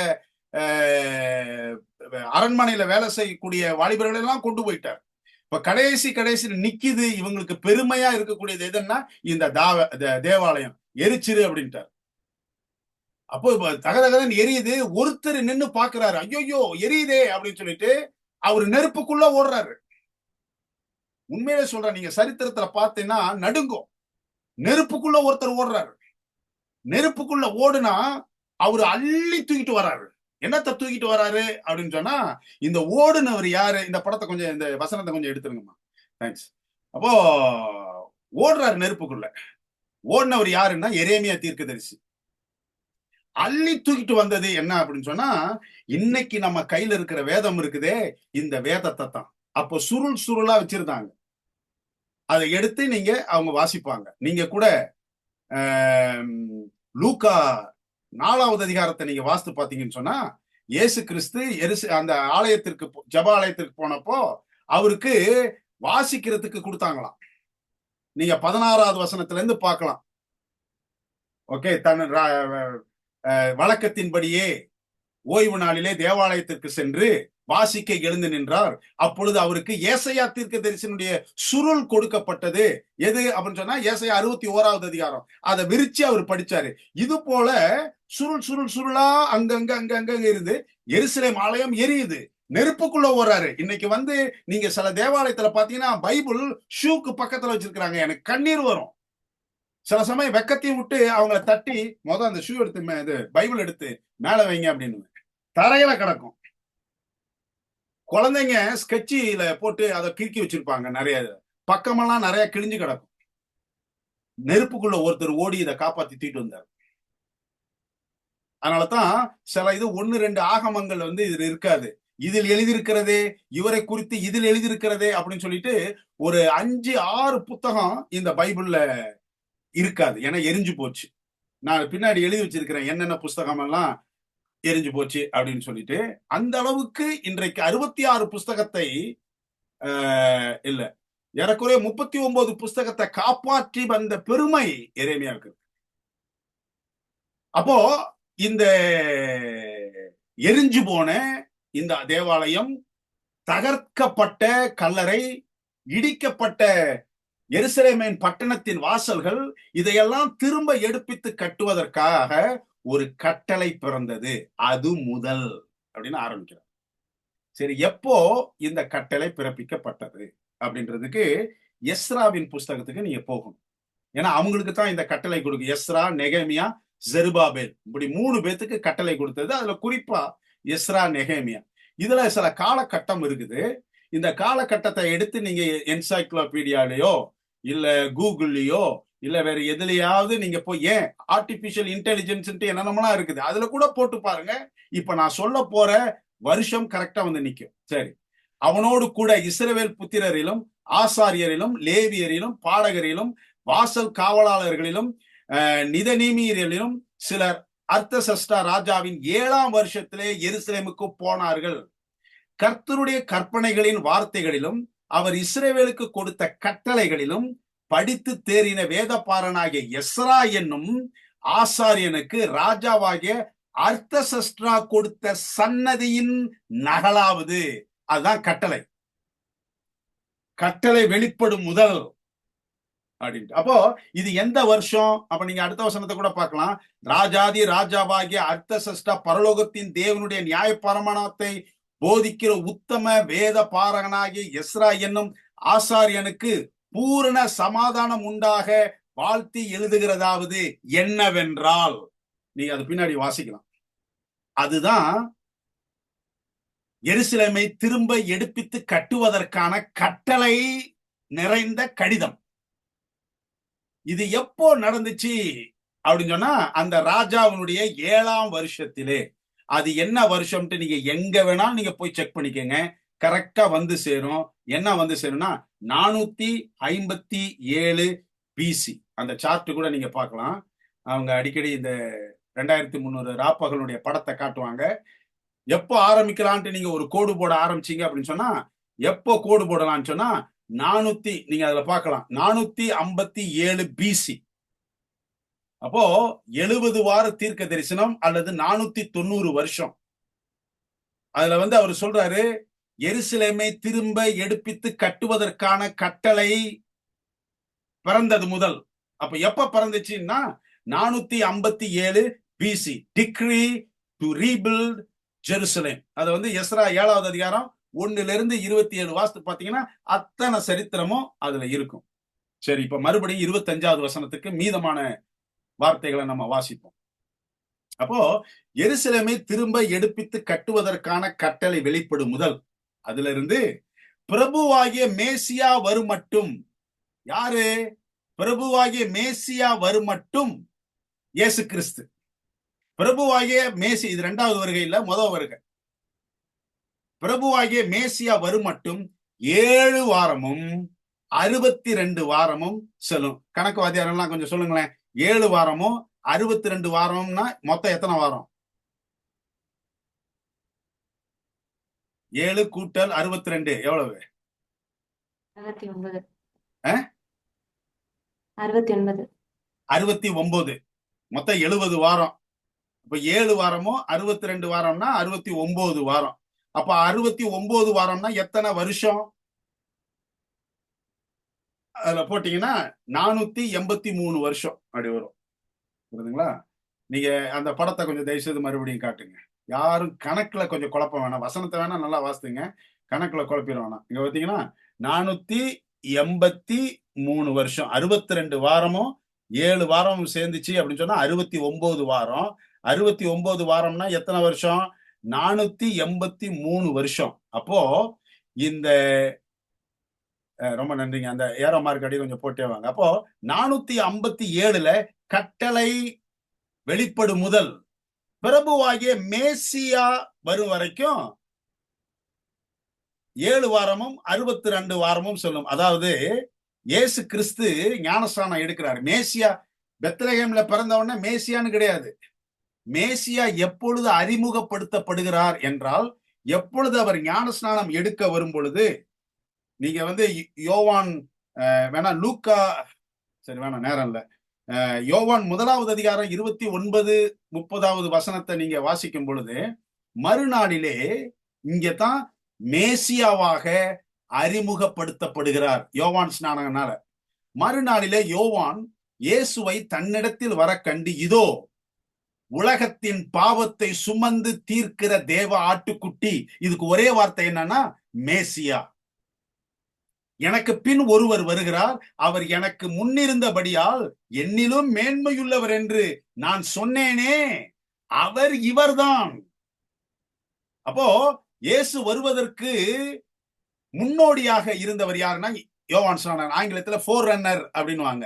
அரண்மனையில வேலை செய்யக்கூடிய வாலிபர்கள் எல்லாம் கொண்டு போயிட்டார். இப்ப கடைசி நிக்குது. இவங்களுக்கு பெருமையா இருக்கக்கூடியது எதுன்னா இந்த தேவாலயம் எரிச்சிரு அப்படின்ட்டார். அப்போ தகதகதன் எரியுது. ஒருத்தர் நின்னு பாக்குறாரு, ஐயோ எரியுதே அப்படின்னு சொல்லிட்டு அவர் நெருப்புக்குள்ள ஓடுறாரு. உண்மையிலே சொல்றேன், நீங்க சரித்திரத்துல பார்த்தீங்கன்னா நடுங்கும். நெருப்புக்குள்ள ஒருத்தர் ஓடுறாரு. நெருப்புக்குள்ள ஓடுனா அவரு அள்ளி தூக்கிட்டு வர்றாரு. என்னத்தை தூக்கிட்டு வராரு அப்படின்னு சொன்னா, இந்த ஓடுனவர் யாரு? இந்த படத்தை கொஞ்சம், இந்த வசனத்தை கொஞ்சம் எடுத்துருங்கம்மா. தேங்க்ஸ். அப்போ ஓடுறாரு நெருப்புக்குள்ள. ஓடுனவர் யாருன்னா எரேமியா தீர்க்கதரிசி. அள்ளி தூக்கிட்டு வந்தது என்ன அப்படின்னு சொன்னா, இன்னைக்கு நம்ம கையில இருக்கிற வேதம் இருக்குதே, இந்த வேதத்தை தான். அப்போ சுருளா வச்சிருந்தாங்க. அதை எடுத்து அவங்க வாசிப்பாங்க. நீங்க கூட லூக்கா 4வது அதிகாரத்தை நீங்க வாசித்து பாத்தீங்கன்னு சொன்னா, இயேசு கிறிஸ்து அந்த ஆலயத்திற்கு, ஜெப ஆலயத்திற்கு போனப்போ அவருக்கு வாசிக்கிறதுக்கு கொடுத்தாங்களாம். நீங்க 16வது வசனத்துல இருந்து பார்க்கலாம். ஓகே, தன் வழக்கத்தின்படியே ஓய்வு நாளிலே தேவாலயத்திற்கு சென்று வாசிக்க எழுந்து நின்றார். அப்பொழுது அவருக்கு ஏசாயா தீர்க்கதரிசியினுடைய சுருள் கொடுக்கப்பட்டது. எது அப்படின்னு சொன்னா, ஏசாயா 61வது அதிகாரம். அதை விரிச்சு அவர் படிச்சாரு. இது போல சுருளா அங்கங்க இருந்து எருசலேம் ஆலயம் எரியுது. நெருப்புக்குள்ள ஓடுறாரு. இன்னைக்கு நீங்க சில தேவாலயத்துல பாத்தீங்கன்னா பைபிள் ஷூக்கு பக்கத்துல வச்சிருக்காங்க. எனக்கு கண்ணீர் வரும். சில சமயம் வெக்கத்தையும் விட்டு அவங்கள தட்டி, அந்த ஷூ எடுத்து பைபிள் எடுத்து மேல வைங்க அப்படின்னு தரையில கிடக்கும். குழந்தைங்க ஸ்கெட்சில போட்டு அதை கிறுக்கி வச்சிருப்பாங்க. நிறைய பக்கமெல்லாம் நிறைய கிழிஞ்சு கிடக்கும். நெருப்புக்குள்ள ஒருத்தர் ஓடி இதை காப்பாத்தி தூக்கிட்டு வந்தார். அதனாலதான் சில இது 1-2 ஆகமங்கள் இதுல இருக்காது. இதில் எழுதியிருக்கிறதே, இவரை குறித்து இதில் எழுதியிருக்கிறதே அப்படின்னு சொல்லிட்டு ஒரு 5-6 புத்தகம் இந்த பைபிள்ல இருக்காது. ஏன்னா எரிஞ்சு போச்சு. நான் பின்னாடி எழுதி வச்சிருக்கிறேன் என்னென்ன புஸ்தகம் எல்லாம் எரிஞ்சு போச்சு அப்படின்னு சொல்லிட்டு. அந்த அளவுக்கு இன்றைக்கு 66 புஸ்தகத்தை இல்ல, ஏறக்குறைய 39 புஸ்தகத்தை காப்பாற்றி வந்த பெருமை எரேமியாவுக்கு. அப்போ இந்த எரிஞ்சு போன இந்த தேவாலயம், தகர்க்கப்பட்ட கல்லறை, இடிக்கப்பட்ட எருசலேமின் பட்டணத்தின் வாசல்கள், இதையெல்லாம் திரும்ப எடுப்பித்து கட்டுவதற்காக ஒரு கட்டளை பிறந்தது. அது முதல் அப்படின்னு ஆரம்பிக்கிறார். சரி, எப்போ இந்த கட்டளை பிறப்பிக்கப்பட்டது அப்படின்றதுக்கு எஸ்ராவின் புஸ்தகத்துக்கு நீங்க போகணும். ஏன்னா அவங்களுக்கு தான் இந்த கட்டளை கொடுக்கு. எஸ்ரா, நெகேமியா, ஜெருபாபேல், இப்படி 3 பேத்துக்கு கட்டளை கொடுத்தது. அதுல குறிப்பா எஸ்ரா, நெகேமியா. இதுல சில காலகட்டம் இருக்குது. இந்த காலகட்டத்தை எடுத்து நீங்க என்சைக்ளோபீடியாலயோ இல்ல கூகுள்லயோ இல்ல வேற எதுலயாவது நீங்க போய், ஏன் ஆர்டிபிஷியல் இன்டெலிஜென்ஸ் என்னென்னலாம் இருக்குது, அதுல கூட போட்டு பாருங்க. இப்ப நான் சொல்ல போற வருஷம் கரெக்டா நிக்கும். சரி, அவனோடு கூட இஸ்ரவேல் புத்திரரிலும் ஆசாரியரிலும் லேவியரிலும் பாடகரிலும் வாசல் காவலாளர்களிலும் நிதநீமியரிலும் சிலர் அர்த்தசஷ்டா ராஜாவின் 7ஆம் வருஷத்திலே எருசலேமுக்கு போனார்கள். கர்த்தருடைய கற்பனைகளின் வார்த்தைகளிலும் அவர் இஸ்ரவேலுக்கு கொடுத்த கட்டளைகளிலும் படித்து தேறின வேதபாரனாகிய எஸ்ரா என்னும் ஆசாரியனுக்கு ராஜாவாகிய அர்த்தசஷ்டா கொடுத்த சன்னதியின் நகலாவது. அதுதான் கட்டளை. கட்டளை வெளிப்படும் முதல் அப்படின்ட்டு. அப்போ இது எந்த வருஷம்? அப்ப நீங்க அடுத்த வசனத்தை கூட பார்க்கலாம். ராஜாதி ராஜாவாகிய அர்த்தசஷ்டா பரலோகத்தின் தேவனுடைய நியாயப்பிரமாணத்தை போதிக்கிற உத்தம வேத பாரகனாகிய எஸ்ரா என்னும் ஆசாரியனுக்கு பூரண சமாதானம் உண்டாக வாழ்த்தி எழுதுகிறதாவது என்னவென்றால், நீங்க அது பின்னாடி வாசிக்கலாம். அதுதான் எருசலேமை திரும்ப எடுப்பித்து கட்டுவதற்கான கட்டளை நிறைந்த கடிதம். இது எப்போ நடந்துச்சு அப்படின்னு சொன்னா, அந்த ராஜாவினுடைய 7ஆம் வருஷத்திலே. அது என்ன வருஷம்ட்டு நீங்க எங்க வேணாலும் நீங்க போய் செக் பண்ணிக்கங்க. கரெக்டா வந்து சேரும். என்ன வந்து சேரும்னா 457 பிசி. அந்த சார்ட் கூட நீங்க பார்க்கலாம். அவங்க அடிக்கடி இந்த 2300 ராப்பகலுடைய படத்தை காட்டுவாங்க. எப்போ ஆரம்பிக்கலான்ட்டு நீங்க ஒரு கோடு போட ஆரம்பிச்சீங்க அப்படின்னு சொன்னா, எப்போ கோடு போடலாம்னு சொன்னா நீங்க அதுல பார்க்கலாம் 457 பிசி. அப்போ 70 வார தீர்க்க தரிசனம் அல்லது 490 வருஷம். அதுல வந்து அவர் சொல்றாரு, எருசலேமை திரும்ப எடுப்பித்து கட்டுவதற்கான கட்டளை பிறந்தது முதல். அப்ப எப்ப பிறந்துச்சுன்னா 457 BC. Decree to rebuild Jerusalem. அது வந்து எஸ்ரா 7வது அதிகாரம் 1 - 27 வாஸ்து பாத்தீங்கன்னா அத்தனை சரித்திரமும் அதுல இருக்கும். சரி, இப்ப மறுபடியும் 25வது வசனத்துக்கு மீதமான வார்த்தைகளை நம்ம வாசிப்போம். அப்போ எருசலேமை திரும்ப எடுப்பித்து கட்டுவதற்கான கட்டளை வெளிப்படும் முதல். அதுல இருந்து பிரபுவாகிய மேசியா வருமட்டும். யாரு? பிரபுவாகிய மேசியா வருமட்டும் இயேசு கிறிஸ்து. பிரபுவாகிய மேசி, இது 2வது வருகை இல்ல, முதல் வருகை. பிரபுவாகிய மேசியா வருமட்டும் 7 வாரமும் 62 வாரமும் செல்லும். கணக்கு வாத்தியாரெல்லாம் கொஞ்சம் சொல்லுங்களேன். 7 வாரமும் 62 வாரம்னா மொத்தம் எத்தனை வாரம்? 7 கூட்டல் 62 எவ்வளவு? 69. ஆ? 69. 69. மொத்தம் 70 வாரம். இப்ப 7 வாரமும் 62 வாரம்னா 69 வாரம். அப்ப 69 வாரம்னா எத்தனை வருஷம்? அதுல போட்டீங்கன்னா 483 வருஷம் அப்படி வரும். புரியுதுங்களா? நீங்க அந்த படத்தை கொஞ்சம் தயவு செய்து மறுபடியும் காட்டுங்க. யாரும் கணக்குல கொஞ்சம் குழப்பம் வேணாம். வசனத்தை வேணா நல்லா வாசித்துங்க, கணக்குல குழப்பிட வேணாம். இங்க பாத்தீங்கன்னா 483 வருஷம். 62 வாரமும் 7 வாரமும் சேர்ந்துச்சு அப்படின்னு சொன்னா 69 வாரம். 69 வாரம்னா எத்தனை வருஷம்? 483 வருஷம். அப்போ இந்த ரொம்ப நன்றிங்க. அந்த ஏரோ மார்க் அடி கொஞ்சம் போட்டே வாங்க. அப்போ 457ல கட்டளை வெளிப்படும் முதல் பிரபுவாகிய மேசியா வரும் வரைக்கும் 7 வாரமும் 62 வாரமும் சொல்லும். அதாவது இயேசு கிறிஸ்து ஞானஸ்நானம் எடுக்கிறார். மேசியா பெத்லகேம்ல பிறந்தவொடனே மேசியான்னு கிடையாது. மேசியா எப்பொழுது அறிமுகப்படுத்தப்படுகிறார் என்றால், எப்பொழுது அவர் ஞானஸ்நானம் எடுக்க வரும் பொழுது, நீங்க வந்து யோவான் வேணா லூக்கா, சரி வேணாம் நேரம் இல்ல, யோவான் 1வது அதிகாரம் 29, 30வது வசனத்தை நீங்க வாசிக்கும் பொழுது, மறுநாளிலே இங்கதான் மேசியாவாக அறிமுகப்படுத்தப்படுகிறார் யோவான் ஸ்நானனால. மறுநாளிலே யோவான் இயேசுவை தன்னிடத்தில் வர கண்டு, இதோ உலகத்தின் பாவத்தை சுமந்து தீர்க்கிற தேவ ஆட்டுக்குட்டி. இதுக்கு ஒரே வார்த்தை என்னன்னா மேசியா. எனக்கு பின் ஒருவர் வருகிறார், அவர் எனக்கு முன்னிருந்தபடியால் என்னிலும் மேன்மையுள்ளவர் என்று நான் சொன்னேனே, அவர் இவர்தான். அப்போ இயேசு வருவதற்கு முன்னோடியாக இருந்தவர் யாருன்னா யோவான் ஸ்நானன். ஆங்கிலத்துல ஃபோர் ரன்னர் அப்படின்னுவாங்க.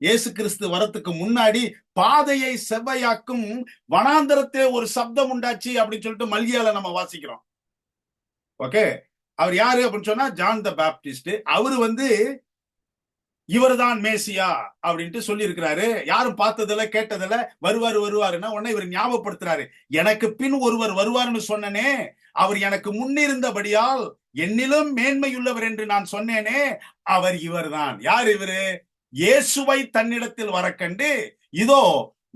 இயேசு கிறிஸ்து வரத்துக்கு முன்னாடி பாதையை செவ்வையாக்கும் வனாந்தரத்திலே ஒரு சப்தம் உண்டாச்சு அப்படின்னு சொல்லிட்டு மல்கியால நம்ம வாசிக்கிறோம். ஓகே, அவர் யாரு அப்படின்னு சொன்னா ஜான் த பேப்டிஸ்ட். அவரு வந்து இவர்தான் மேசியா அப்படின்ட்டு சொல்லி இருக்கிறாரு. யாரும் பார்த்ததில்ல கேட்டதில்ல. வருவாருன்னா உடனே இவர் ஞாபகப்படுத்துறாரு. எனக்கு பின் ஒருவர் வருவார்னு சொன்னனே, அவர் எனக்கு முன்னிருந்தபடியால் என்னிலும் மேன்மையுள்ளவர் என்று நான் சொன்னேனே, அவர் இவர்தான். யார் இவரு? இயேசுவை தன்னிடத்தில் வரக்கண்டு, இதோ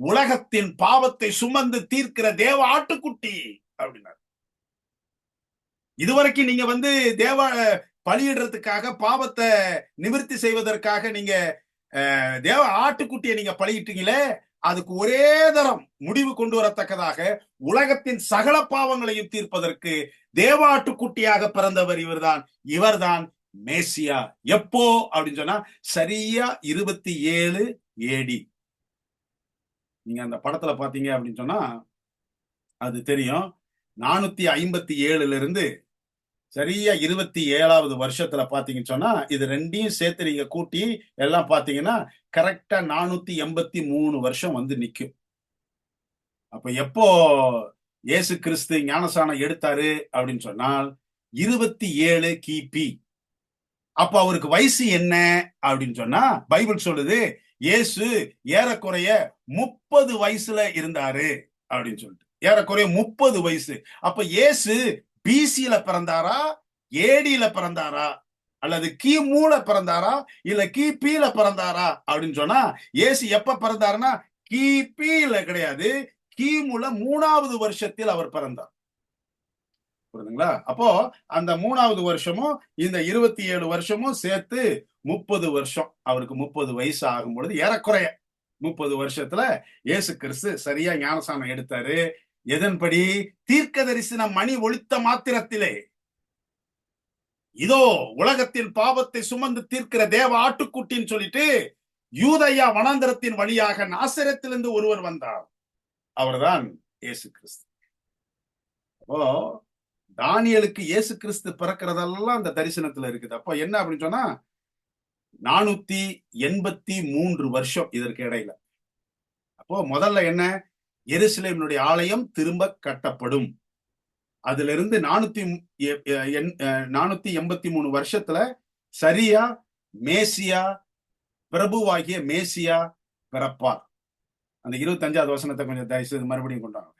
உலகத்தின் பாவத்தை சுமந்து தீர்க்கிற தேவ ஆட்டுக்குட்டி அப்படின்னாரு. இதுவரைக்கும் நீங்க தேவ பலியிடுறதுக்காக, பாவத்தை நிவர்த்தி செய்வதற்காக நீங்க தேவ ஆட்டுக்குட்டியை நீங்க பலியிட்டீங்களே, அதுக்கு ஒரே தரம் முடிவு கொண்டு வரத்தக்கதாக உலகத்தின் சகல பாவங்களையும் தீர்ப்பதற்கு தேவ ஆட்டுக்குட்டியாக பிறந்தவர் இவர்தான் மேசியா. எப்போ அப்படின்னு சொன்னா சரியா 27 AD. நீங்க அந்த படத்துல பாத்தீங்க அப்படின்னு சொன்னா அது தெரியும். 457 இருந்து சரியா 27வது வருஷத்துல பாத்தீங்கன்னு சொன்னா இது ரெண்டையும் சேர்த்து நீங்க கூட்டி எல்லாம் பாத்தீங்கன்னா கரெக்டா 483 வருஷம் நிக்கும். அப்ப எப்போ இயேசு கிறிஸ்து ஞானசானம் எடுத்தாரு அப்படின்னு சொன்னால் 27 கிபி. அப்ப அவருக்கு வயசு என்ன அப்படின்னு சொன்னா பைபிள் சொல்லுது இயேசு ஏறக்குறைய 30 வயசுல இருந்தாரு அப்படின்னு சொல்லிட்டு. ஏறக்குறைய 30 வயசு. அப்ப இயேசு பிசியில பிறந்தாரா, ஏடியில பிறந்தாரா, அல்லது கிமுல பிறந்தாரா, இல்ல கிபில பிறந்தாரா அப்படின்னு சொன்னா இயேசு எப்ப பிறந்தாருன்னா கிபில கிடையாது, கிமுல 3வது வருஷத்தில் அவர் பிறந்தார். புரியுதுங்களா? அப்போ அந்த 3வது வருஷமும் இந்த 27 வருஷமும் சேர்த்து 30 வருஷம். அவருக்கு 30 வயசு ஆகும் பொழுது ஏறக்குறைய 30 வருஷத்துல இயேசு கிறிஸ்து சரியா ஞானசானம் எடுத்தாரு. எதன்படி? தீர்க்க தரிசன மணி ஒலித்த மாத்திரத்திலே இதோ உலகத்தின் பாவத்தை சுமந்து தீர்க்கிற தேவ ஆட்டுக்குட்டின்னு சொல்லிட்டு யூதயா வனாந்தரத்தின் வழியாக நாசரேத்திலிருந்து ஒருவர் வந்தார். அவர்தான் இயேசு கிறிஸ்து. அப்போ தானியேலுக்கு இயேசு கிறிஸ்து பிறக்கிறதெல்லாம் அந்த தரிசனத்துல இருக்குது. அப்போ என்ன அப்படின்னு சொன்னா 483 வருஷம் இதற்கு இடையில. அப்போ முதல்ல என்ன? எருசலேமினுடைய ஆலயம் திரும்ப கட்டப்படும். அதுல இருந்து 483 வருஷத்துல சரியா மேசியா, பிரபுவாகிய மேசியா பிறப்பார். அந்த 25வது வசனத்தை கொஞ்சம் தயவு செய்து மறுபடியும் கொண்டாங்க.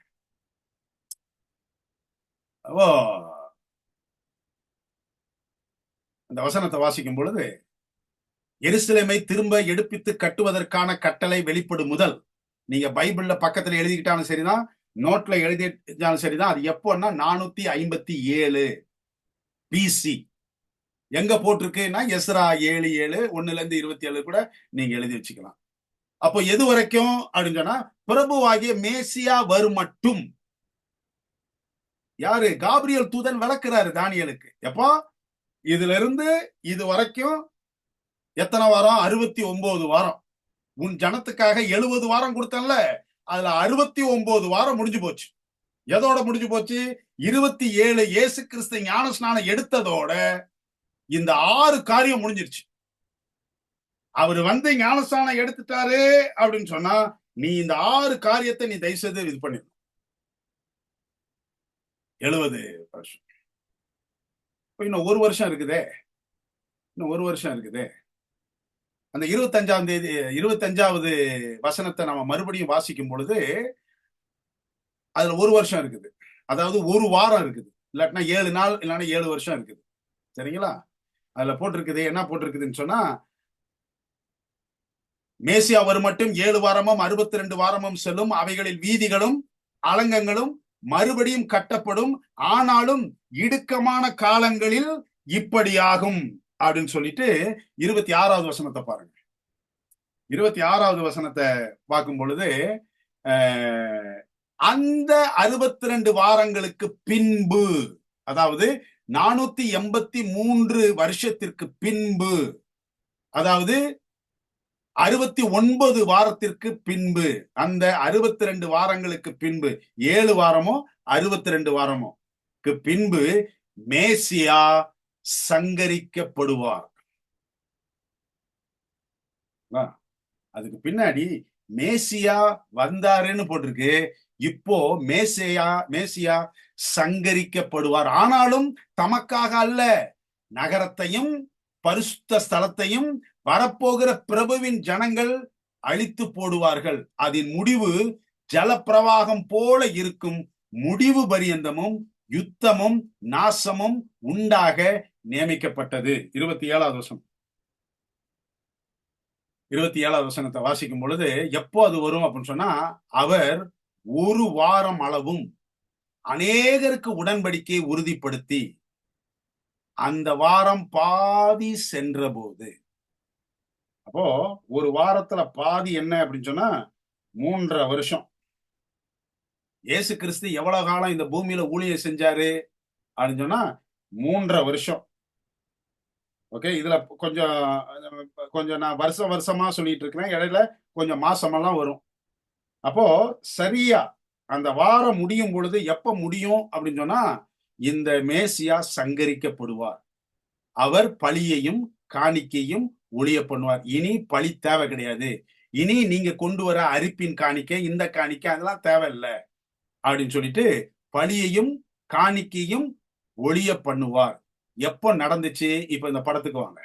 அப்போ அந்த வசனத்தை வாசிக்கும் பொழுது எருசலேமை திரும்ப எடுப்பித்து கட்டுவதற்கான கட்டளை வெளிப்படும் முதல், நீங்க பைபிள்ல பக்கத்துல எழுதிக்கிட்டாலும் சரிதான், நோட்ல எழுதிட்டாலும் சரிதான், அது எப்போன்னா 457 பிசி. எங்க போட்டிருக்குன்னா எஸ்ரா 7:7 1-27 கூட நீங்க எழுதி வச்சுக்கலாம். அப்போ எது வரைக்கும் அப்படின்னு சொன்னா பிரபுவாகிய மேசியா வரும் மட்டும். யாரு? காபிரியல் தூதன் விளக்குறாரு தானியேலுக்கு. எப்போ? இதுல இருந்து இது வரைக்கும் எத்தனை வாரம்? 69 வாரம். உன் ஜனத்துக்காக 70 வாரம் கொடுத்தல, அதுல 69 வாரம் முடிஞ்சு போச்சு. எதோட முடிஞ்சு போச்சு? 27 இயேசு கிறிஸ்து ஞானஸ்நானம் எடுத்ததோட இந்த 6 காரியம் முடிஞ்சிருச்சு. அவர் ஞானஸ்நானம் எடுத்துட்டாரு அப்படின்னு சொன்னா நீ இந்த 6 காரியத்தை நீ தயவு செய்து இது பண்ணிடணும். 70 வருஷம். இன்னும் ஒரு வருஷம் இருக்குதே. அந்த 25வது வசனத்தை நம்ம மறுபடியும் வாசிக்கும் பொழுது அதுல ஒரு வருஷம் இருக்குது. அதாவது ஒரு வாரம் இருக்குது. இல்லாட்டினா 7 நாள், இல்லைன்னா 7 வருஷம் இருக்குது. சரிங்களா? அதுல போட்டிருக்குது. என்ன போட்டிருக்குதுன்னு சொன்னா மேசியா வரும் மட்டும் 7 வாரமும் 62 வாரமும் செல்லும். அவைகளில் வீதிகளும் அலங்கங்களும் மறுபடியும் கட்டப்படும். ஆனாலும் இடுக்கமான காலங்களில் இப்படியாகும் அப்படின்னு சொல்லிட்டு 26வது வசனத்தை பாருங்க. 26வது வசனத்தை பார்க்கும் பொழுது அந்த 62 வாரங்களுக்கு பின்பு, அதாவது 483 வருஷத்திற்கு பின்பு, அதாவது 69 வாரத்திற்கு பின்பு, அந்த 62 வாரங்களுக்கு பின்பு, 7 வாரமோ 62 வாரமோ பின்பு மேசியா சங்கரிக்கப்படுவார். அதுக்கு பின்னாடி மேசியா வந்தாருன்னு போட்டிருக்கு. இப்போ மேசியா சங்கரிக்கப்படுவார். ஆனாலும் தமக்காக அல்ல, நகரத்தையும் பரிசுத்த ஸ்தலத்தையும் வரப்போகிற பிரபுவின் ஜனங்கள் அழித்து போடுவார்கள். அதன் முடிவு ஜலப்பிரவாகம் போல இருக்கும். முடிவு பரியந்தமும் யுத்தமும் நாசமும் உண்டாக நியமிக்கப்பட்டது. 27வது வசனம். 27வது வசனத்தை வாசிக்கும் பொழுது எப்போ அது வரும் அப்படின்னு சொன்னா, அவர் ஒரு வாரம் அளவும் அநேகருக்கு உடன்படிக்கையை உறுதிப்படுத்தி அந்த வாரம் பாதி சென்ற போது, அப்போ ஒரு வாரத்துல பாதி என்ன அப்படின்னு சொன்னா 3.5 வருஷம். இயேசு கிறிஸ்து எவ்வளவு காலம் இந்த பூமியில ஊழியம் செஞ்சாரு அப்படின்னு சொன்னா 3.5 வருஷம். ஓகே, இதுல கொஞ்சம் கொஞ்சம் நான் வருஷமா சொல்லிட்டு இருக்கிறேன், இடையில கொஞ்சம் மாசமெல்லாம் வரும். அப்போ சரியா அந்த வாரம் முடியும் பொழுது எப்ப முடியும் அப்படின்னு சொன்னா, இந்த மேசியா சங்கரிக்கப்படுவார். அவர் பலியையும் காணிக்கையும் ஒழிய பண்ணுவார். இனி பலி தேவை கிடையாது. இனி நீங்க கொண்டு வர அரிப்பின் காணிக்கை, இந்த காணிக்கை அதெல்லாம் தேவையில்லை அப்படின்னு சொல்லிட்டு பலியையும் காணிக்கையும் ஒழிய பண்ணுவார். எப்போ நடந்துச்சு? இப்ப இந்த படத்துக்கு வாங்க.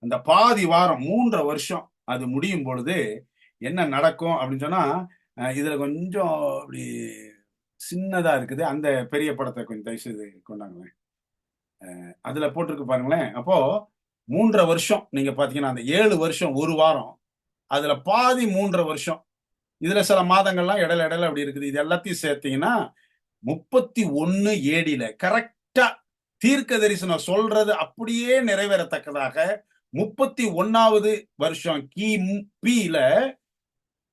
அந்த பாதி வாரம் 3.5 வருஷம் அது முடியும் பொழுது என்ன நடக்கும் அப்படின்னு சொன்னா, இதுல கொஞ்சம் அப்படி சின்னதா இருக்குது. அந்த பெரிய படத்தை கொஞ்சம் தயவு செய்து கொண்டாங்களேன். அதுல போட்டிருக்கு பாருங்களேன். அப்போ 3.5 வருஷம் நீங்க பாத்தீங்கன்னா, அந்த 7 வருஷம் ஒரு வாரம், அதுல பாதி 3.5 வருஷம். இதுல சில மாதங்கள்லாம் இடையில அப்படி இருக்குது. இது எல்லாத்தையும் சேர்த்தீங்கன்னா 31 AD கரெக்டா தீர்க்க தரிசனம் சொல்றது அப்படியே நிறைவேறத்தக்கதாக 31வது வருஷம் கிபில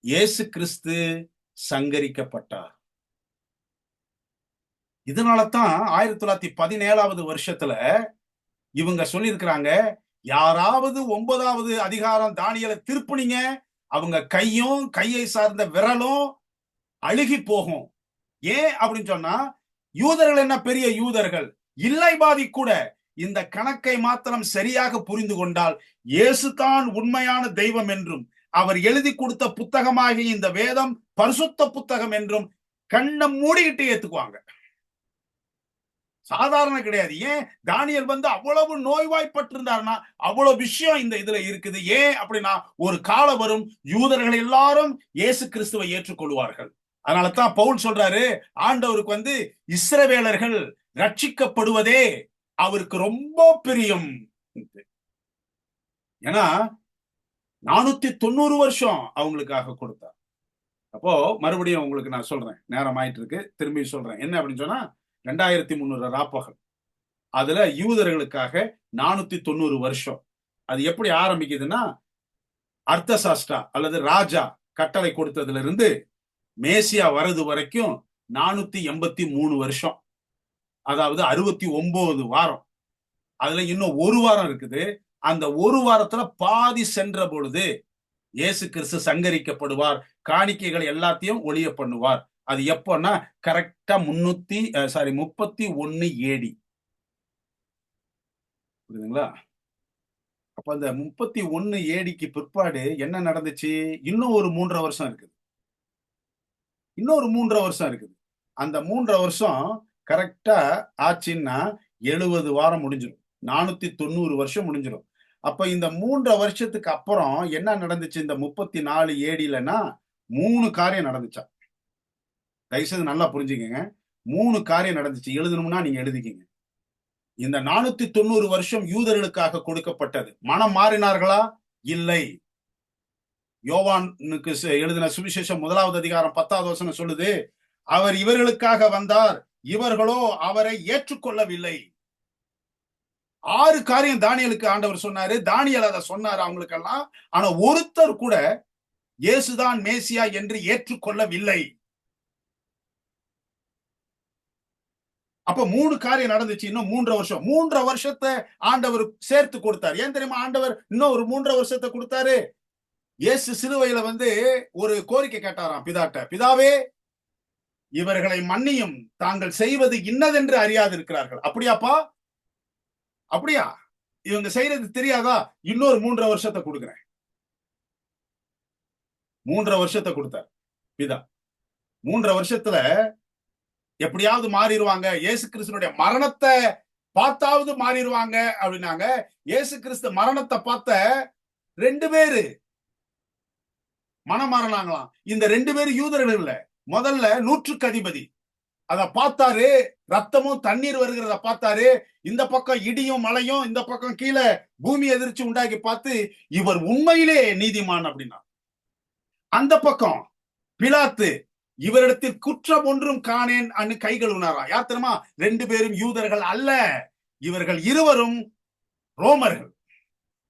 இயேசு கிறிஸ்து சங்கரிக்கப்பட்டார். இதனாலதான் 1917வது வருஷத்துல இவங்க சொல்லியிருக்கிறாங்க, யாராவது 9வது அதிகாரம் தானியேலை திருப்புனீங்க, அவங்க கையும் கையை சார்ந்த விரலும் அழுகி போகும். ஏன் அப்படின்னு சொன்னா, யூதர்கள் என்ன பெரிய யூதர்கள் இல்லை, பாதி கூட இந்த கணக்கை மாத்திரம் சரியாக புரிந்து கொண்டால் இயேசுதான் உண்மையான தெய்வம் என்றும், அவர் எழுதி கொடுத்த புத்தகமாகிய இந்த வேதம் பரிசுத்த புத்தகம் என்றும் கண்ணை மூடிக்கிட்டு ஏத்துக்குவாங்க. சாதாரண கிடையாது. ஏன் தானியேல் அவ்வளவு நோய்வாய்ப்பட்டிருந்தாருன்னா அவ்வளவு விஷயம் இந்த இதுல இருக்குது. ஏன் அப்படின்னா, ஒரு காலம் வரும் யூதர்கள் எல்லாரும் இயேசு கிறிஸ்துவை ஏற்றுக்கொள்வார்கள். அதனாலதான் பவுல் சொல்றாரு, ஆண்டவருக்கு இஸ்ரவேலர்கள் ரட்சிக்கப்படுவதே அவருக்கு ரொம்ப பிரியம். ஏன்னா 490 வருஷம் அவங்களுக்காக கொடுத்தார். அப்போ மறுபடியும் உங்களுக்கு நான் சொல்றேன், நேரம் ஆயிட்டு இருக்கு, திரும்பி சொல்றேன். என்ன அப்படின்னு சொன்னா, 2300 ராப்பகல். அதுல யூதர்களுக்காக 490 வருஷம். அது எப்படி ஆரம்பிக்குதுன்னா, அர்த்தசாஸ்டா அல்லது ராஜா கட்டளை கொடுத்ததுல இருந்து மேசியா வரது வரைக்கும் 483 வருஷம். அதாவது 69 வாரம். அதுல இன்னும் ஒரு வாரம் இருக்குது. அந்த ஒரு வாரத்துல பாதி சென்ற பொழுது இயேசு கிறிஸ்து சங்கரிக்கப்படுவார். காணிக்கைகள் எல்லாத்தையும் ஒழிய பண்ணுவார். அது எப்போன்னா கரெக்டா 31 AD. புரியுதுங்களா? அப்ப அந்த 31 ADக்கு பிற்பாடு என்ன நடந்துச்சு? இன்னும் ஒரு 3.5 வருஷம் இருக்குது. இன்னொரு 3.5 வருஷம் இருக்குது. அந்த 3.5 வருஷம் கரெக்டா ஆச்சுன்னா 70 வாரம் முடிஞ்சிடும். 490 வருஷம் முடிஞ்சிடும். அப்ப இந்த 3.5 வருஷத்துக்கு அப்புறம் என்ன நடந்துச்சு இந்த 34 ADலன்னா 3 காரியம் நடந்துச்சா. தயவுசெய்து நல்லா புரிஞ்சுக்கங்க. 3 காரியம் நடந்துச்சு. எழுதணும்னா நீங்க எழுதிக்கிங்க. இந்த 490 வருஷம் யூதர்களுக்காக கொடுக்கப்பட்டது. மனம் மாறினார்களா? இல்லை. யோவானுக்கு எழுதின சுவிசேஷம் 1வது அதிகாரம் 10வது வசனம் சொல்லுது, அவர் இவர்களுக்காக வந்தார், இவர்களோ அவரை ஏற்றுக்கொள்ளவில்லை. 6 காரியம் தானியேலுக்கு ஆண்டவர் சொன்னாரு. தானியேல் அதை சொன்னாரு அவங்களுக்கெல்லாம். ஆனா ஒருத்தர் கூட இயேசுதான் மேசியா என்று ஏற்றுக்கொள்ளவில்லை. அப்ப 3 காரியம் நடந்துச்சு. இன்னும் 3.5 வருஷம். 3.5 வருஷத்தை ஆண்டவர் சேர்த்து கொடுத்தார். ஏன் தெரியுமா ஆண்டவர் இன்னும் ஒரு 3.5 வருஷத்தை கொடுத்தாரு? இயேசு சிலுவையில ஒரு கோரிக்கை கேட்டாராம் பிதாட்ட. பிதாவே, இவர்களை மன்னியும், தாங்கள் செய்வது இன்னதென்று அறியாது இருக்கிறார்கள். அப்படியாப்பா? அப்படியா? இவங்க செய்யறது தெரியாதா? இன்னொரு 3.5 வருஷத்தை கொடுக்கிறேன். 3.5 வருஷத்தை கொடுத்தார் பிதா. 3.5 வருஷத்துல எப்படியாவது மாறிடுவாங்க. இயேசு கிறிஸ்துனுடைய மரணத்தை பார்த்தாவது மாறிடுவாங்க அப்படின்னாங்க. இயேசு கிறிஸ்து மரணத்தை பார்த்த 2 பேரு மனம் மாறினாங்களாம். இந்த 2 பேரு யூதர்கள் இல்ல. முதல்ல 100க்கு அதிபதி அத பார்த்தாரு, ரத்தமும் தண்ணீர் வருகிறத பார்த்தாரு. இந்த பக்கம் இடியும் மழையும், இந்த பக்கம் கீழே பூமி எதிர்ச்சி உண்டாக்கி பார்த்து இவர் உண்மையிலே நீதிமான் அப்படின்னா. அந்த பக்கம் பிலாத்து இவரிடத்தில் குற்றம் ஒன்றும் காணேன் அன்னு கை கழுவினாரா. யார் தெரியுமா? 2 பேரும் யூதர்கள் அல்ல, இவர்கள் இருவரும் ரோமர்கள்.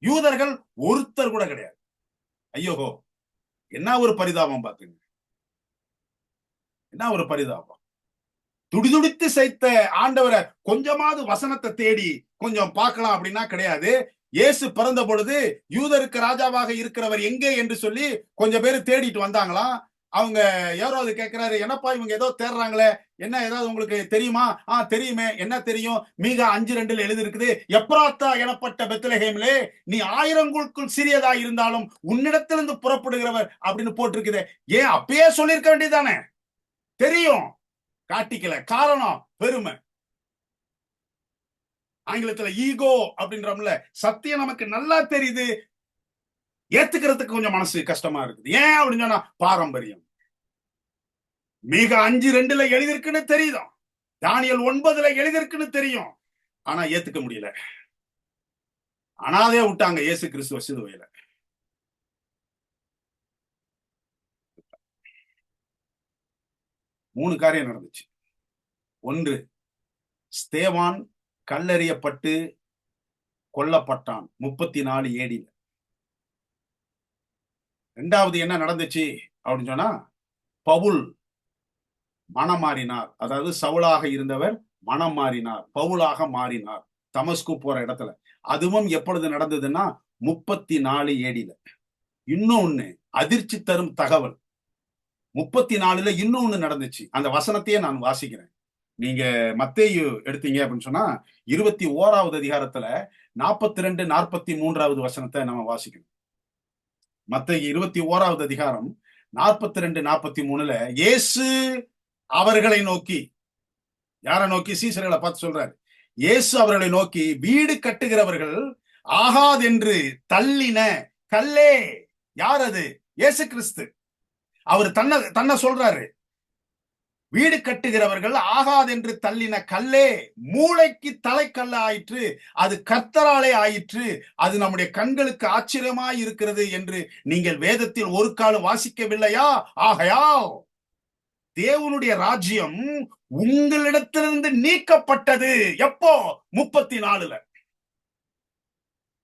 யூதர்கள் ஒருத்தர் கூட கிடையாது. ஐயோ, என்ன ஒரு பரிதாபம் பாத்துங்க, என்ன ஒரு பரிதாபம். துடிதுடித்து செய்த ஆண்டவரை கொஞ்சமாவது வசனத்தை தேடி கொஞ்சம் பார்க்கலாம் அப்படின்னா கிடையாது. இயேசு பிறந்த பொழுது யூதருக்கு ராஜாவாக இருக்கிறவர் எங்கே என்று சொல்லி கொஞ்சம் பேர் தேடிட்டு வந்தாங்களாம். அவங்க யாராவது கேட்கிறாரு, என்னப்பா இவங்க ஏதோ தேடுறாங்களே, என்ன ஏதாவது உங்களுக்கு தெரியுமா? தெரியுமே. என்ன தெரியும்? மீகா 5:2 எழுதிருக்குது, எப்ராத்தா எனப்பட்ட பெத்லகேமிலே நீ 1000க்குள் சிறியதா இருந்தாலும் உன்னிடத்திலிருந்து புறப்படுகிறவர் அப்படின்னு போட்டிருக்குது. ஏன் அப்பயே சொல்லியிருக்க வேண்டியதானே? தெரியும், காட்டிக்கல. காரணம் பெருமை. ஆங்கிலத்துல ஈகோ அப்படின்றோம்ல. சத்தியம் நமக்கு நல்லா தெரியுது, ஏத்துக்கிறதுக்கு கொஞ்சம் மனசு கஷ்டமா இருக்குது. ஏன் அப்படின்னு சொன்னா பாரம்பரியம். மிக 5:2 எழுதிருக்குன்னு தெரியுதும், தானியல் 9 எழுதிருக்குன்னு தெரியும், ஆனா ஏத்துக்க முடியல. அனாதே விட்டாங்க இயேசு கிறிஸ்துவ சிலுவையில. மூணு காரியம் நடந்துச்சு. ஒன்று, ஸ்தேவான் கல்லெறியப்பட்டு கொல்லப்பட்டான் 34 AD. ரெண்டாவது என்ன நடந்துச்சு அப்படின்னு சொன்னா, பவுல் மனம் மாறினார். அதாவது சவுலாக இருந்தவர் மனம் மாறினார், பவுலாக மாறினார் தமஸ்கு போற இடத்துல. அதுவும் எப்பொழுது நடந்ததுன்னா 34 AD. இன்னொன்னு அதிர்ச்சி தரும் தகவல், 34 இன்னொன்னு நடந்துச்சு. அந்த வசனத்தையே நான் வாசிக்கிறேன். நீங்க மத்தேயு எடுத்தீங்க அப்படின்னு சொன்னா 21வது அதிகாரத்துல 42, 43வது வசனத்தை நம்ம வாசிக்கணும். மத்தேயு 21வது அதிகாரம் 42, 43ல இயேசு அவர்களை நோக்கி, யாரை நோக்கி? சீசர்களை பார்த்து சொல்றாரு. இயேசு அவர்களை நோக்கி, வீடு கட்டுகிறவர்கள் ஆகாதென்று தள்ளின கல்லே. யார் அது? இயேசு கிறிஸ்து. அவர் தன்னை சொல்றாரு. வீடு கட்டுகிறவர்கள் ஆகாதென்று தள்ளின கல்லே மூளைக்கு தலைக்கல்ல ஆயிற்று, அது கர்த்தராலே ஆயிற்று, அது நம்முடைய கண்களுக்கு ஆச்சரியமாய் இருக்கிறது என்று நீங்கள் வேதத்தில் ஒரு காலம் வாசிக்கவில்லையா? ஆகையால் தேவனுடைய ராஜ்யம் உங்களிடத்திலிருந்து நீக்கப்பட்டது. எப்போ? 34ல.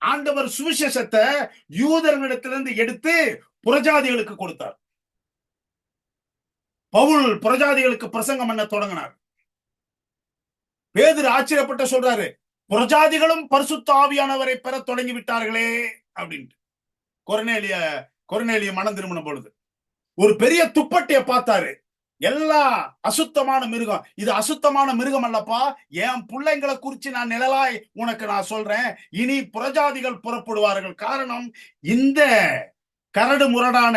ஆண்டவர் சுவிசேஷத்தை யூதர்களிடத்திலிருந்து எடுத்து புறஜாதிகளுக்கு கொடுத்தார். பவுல் புறஜாதிகளுக்கு பிரசங்கம் பண்ண தொடங்கினார். பேதுரு ஆச்சரியப்பட்டு சொல்றாரு, புறஜாதிகளும் பரிசுத்த ஆவியானவரை பெற தொடங்கி விட்டார்களே அப்படின்ட்டு. கொர்நேலிய மனம் திரும்பின பொழுது ஒரு பெரிய துப்பட்டிய பார்த்தாரு. எல்லா அசுத்தமான மிருகம். இது அசுத்தமான மிருகம் அல்லப்பா, என் பிள்ளைங்களை குறிச்சு நான் நிழலாய் உனக்கு நான் சொல்றேன். இனி புறஜாதிகள் புறப்படுவார்கள். காரணம், இந்த கரடு முரடான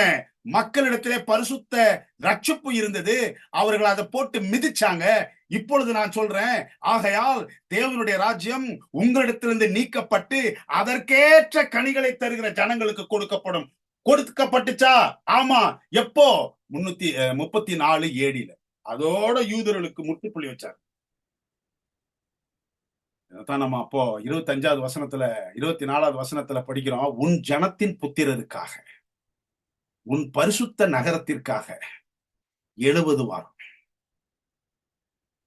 மக்களிடத்திலே பரிசுத்த ரட்சிப்பு இருந்தது, அவர்கள் அதை போட்டு மிதிச்சாங்க. இப்பொழுது நான் சொல்றேன், ஆகையால் தேவனுடைய ராஜ்யம் உங்களிடத்திலிருந்து நீக்கப்பட்டு அதற்கேற்ற கனிகளை தருகிற ஜனங்களுக்கு கொடுக்கப்படும். கொடுக்கப்பட்டுச்சா? ஆமா. எப்போ? 34 AD. அதோட யூதர்களுக்கு முற்றுப்புள்ளி வச்சார். நம்ம அப்போ 25வது வசனத்துல 24வது வசனத்துல படிக்கிறோம், உன் ஜனத்தின் புத்திரருக்காக, உன் பரிசுத்த நகரத்திற்காக 70 வாரம்.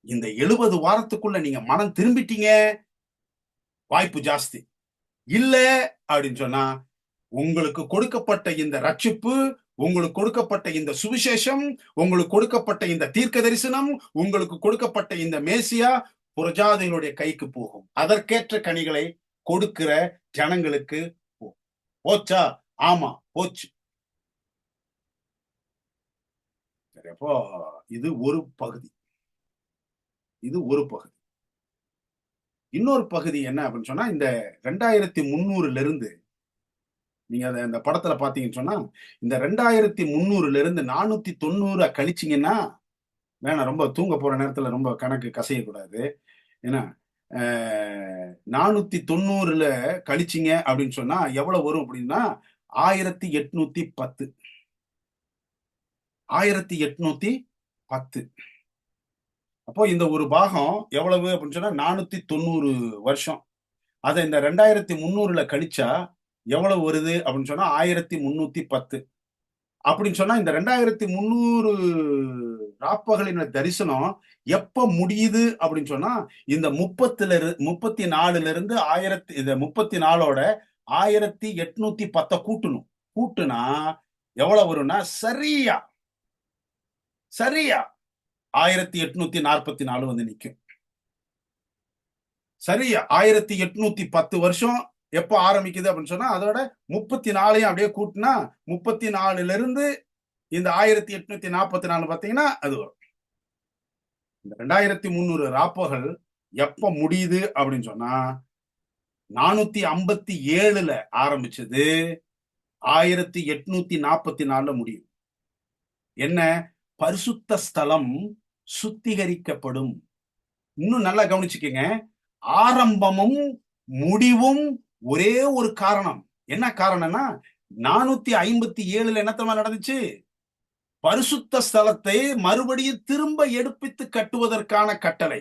இந்த 70 வாரத்துக்குள்ள நீங்க மனம் திரும்பிட்டீங்க, வாய்ப்பு ஜாஸ்தி. இல்ல அப்படின்னு சொன்னா, உங்களுக்கு கொடுக்கப்பட்ட இந்த ரட்சிப்பு, உங்களுக்கு கொடுக்கப்பட்ட இந்த சுவிசேஷம், உங்களுக்கு கொடுக்கப்பட்ட இந்த தீர்க்க தரிசனம், உங்களுக்கு கொடுக்கப்பட்ட இந்த மேசியா புறஜாதிகளுடைய கைக்கு போகும். அதற்கேற்ற கனிகளை கொடுக்கிற ஜனங்களுக்கு போச்சா? ஆமா, போச்சு. அப்போ இது ஒரு பகுதி. இது ஒரு பகுதி. இன்னொரு பகுதி என்ன அப்படின்னு சொன்னா, இந்த 2300 இருந்து நீங்க அந்த படத்துல பாத்தீங்கன்னு சொன்னா, இந்த 2300 இருந்து 490 கழிச்சிங்கன்னா, வேணாம், ரொம்ப தூங்க போற நேரத்துல ரொம்ப கணக்கு கசையக்கூடாது. ஏன்னா 490 கழிச்சிங்க அப்படின்னு சொன்னா எவ்வளவு வரும் அப்படின்னா 1810. 1810. அப்போ இந்த ஒரு பாகம் எவ்வளவு அப்படின்னு சொன்னா 490 வருஷம். அதை இந்த 2300 கழிச்சா எவ்வளவு வருது அப்படின்னு சொன்னா 1310. அப்படின்னு சொன்னா இந்த 2300 ராப்பகலின் தரிசனம் எப்ப முடியுது அப்படின்னு சொன்னா இந்த 34 இருந்து 34ஓட 1810 கூட்டணும். கூட்டுனா எவ்வளவு வரும்னா சரியா 1844 வந்து நிக்கும். சரியா 1810 வருஷம் எப்ப ஆரம்பிக்குது அப்படின்னு சொன்னா அதோட 34 அப்படியே கூட்டினா 34 இருந்து இந்த 1844 பாத்தீங்கன்னா அது வரும். இந்த 2300 ராப்பகல் எப்ப முடியுது அப்படின்னு சொன்னா 457 ஆரம்பிச்சது 1844 முடியும். என்ன? பரிசுத்த ஸ்தலம் சுத்திகரிக்கப்படும். இன்னும் நல்லா கவனிச்சுக்கங்க, ஆரம்பமும் முடிவும் ஒரே ஒரு காரணம். என்ன காரணம்னா 457 என்னத்தமா நடந்துச்சு? பரிசுத்த ஸ்தலத்தை மறுபடியும் திரும்ப எடுப்பித்து கட்டுவதற்கான கட்டளை.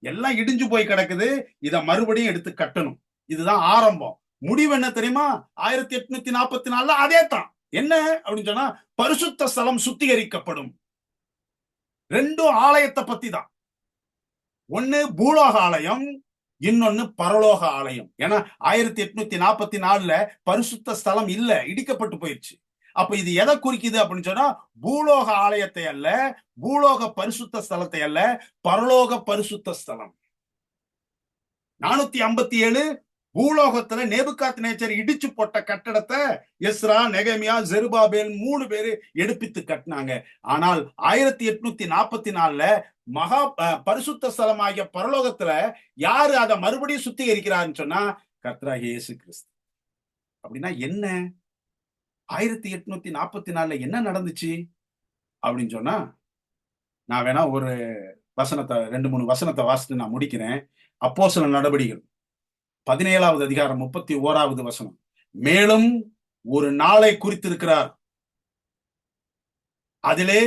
எல்லாம் இடிஞ்சு போய் கிடக்குது, இத மறுபடியும் எடுத்து கட்டணும். இதுதான் ஆரம்பம். முடிவு என்ன தெரியுமா? 1844 அதே தான். என்ன அப்படின்னு சொன்னா பரிசுத்த ஸ்தலம் சுத்திகரிக்கப்படும். ரெண்டும் ஆலயத்தை பத்தி தான். ஒண்ணு பூலோக ஆலயம், இன்னொன்னு பரலோக ஆலயம். ஏன்னா 1844 பரிசுத்த ஸ்தலம் இல்ல, இடிக்கப்பட்டு போயிடுச்சு. அப்ப இது எதை குறிக்குது அப்படின்னு சொன்னா பூலோக ஆலயத்தை அல்ல, பூலோக பரிசுத்த ஸ்தலத்தை அல்ல, பரலோக பரிசுத்த ஸ்தலம். 457 பூலோகத்துல நேபுகாத்நேச்சர் இடிச்சு போட்ட கட்டடத்தை எஸ்ரா, நெகமியா, ஜெருபாபேல் 3 பேரு எடுப்பித்து கட்டினாங்க. ஆனால் 1844 மகா பரிசுத்த ஸ்தலமாகிய பரலோகத்துல யாரு அதை மறுபடியும் சுத்திகரிக்கிறாருன்னு சொன்னா கர்த்தராகிய இயேசு கிறிஸ்து. அப்படின்னா என்ன? 1844 என்ன நடந்துச்சு அப்படின்னு சொன்னா, நான் வேணா ஒரு வசனத்தை 2-3 வசனத்தை வாசித்து நான் முடிக்கிறேன். அப்போஸ்தலர் நடபடிகள் 17வது அதிகாரம் 31வது வசனம். மேலும் ஒரு நாளை குறித்திருக்கிறார், அதிலே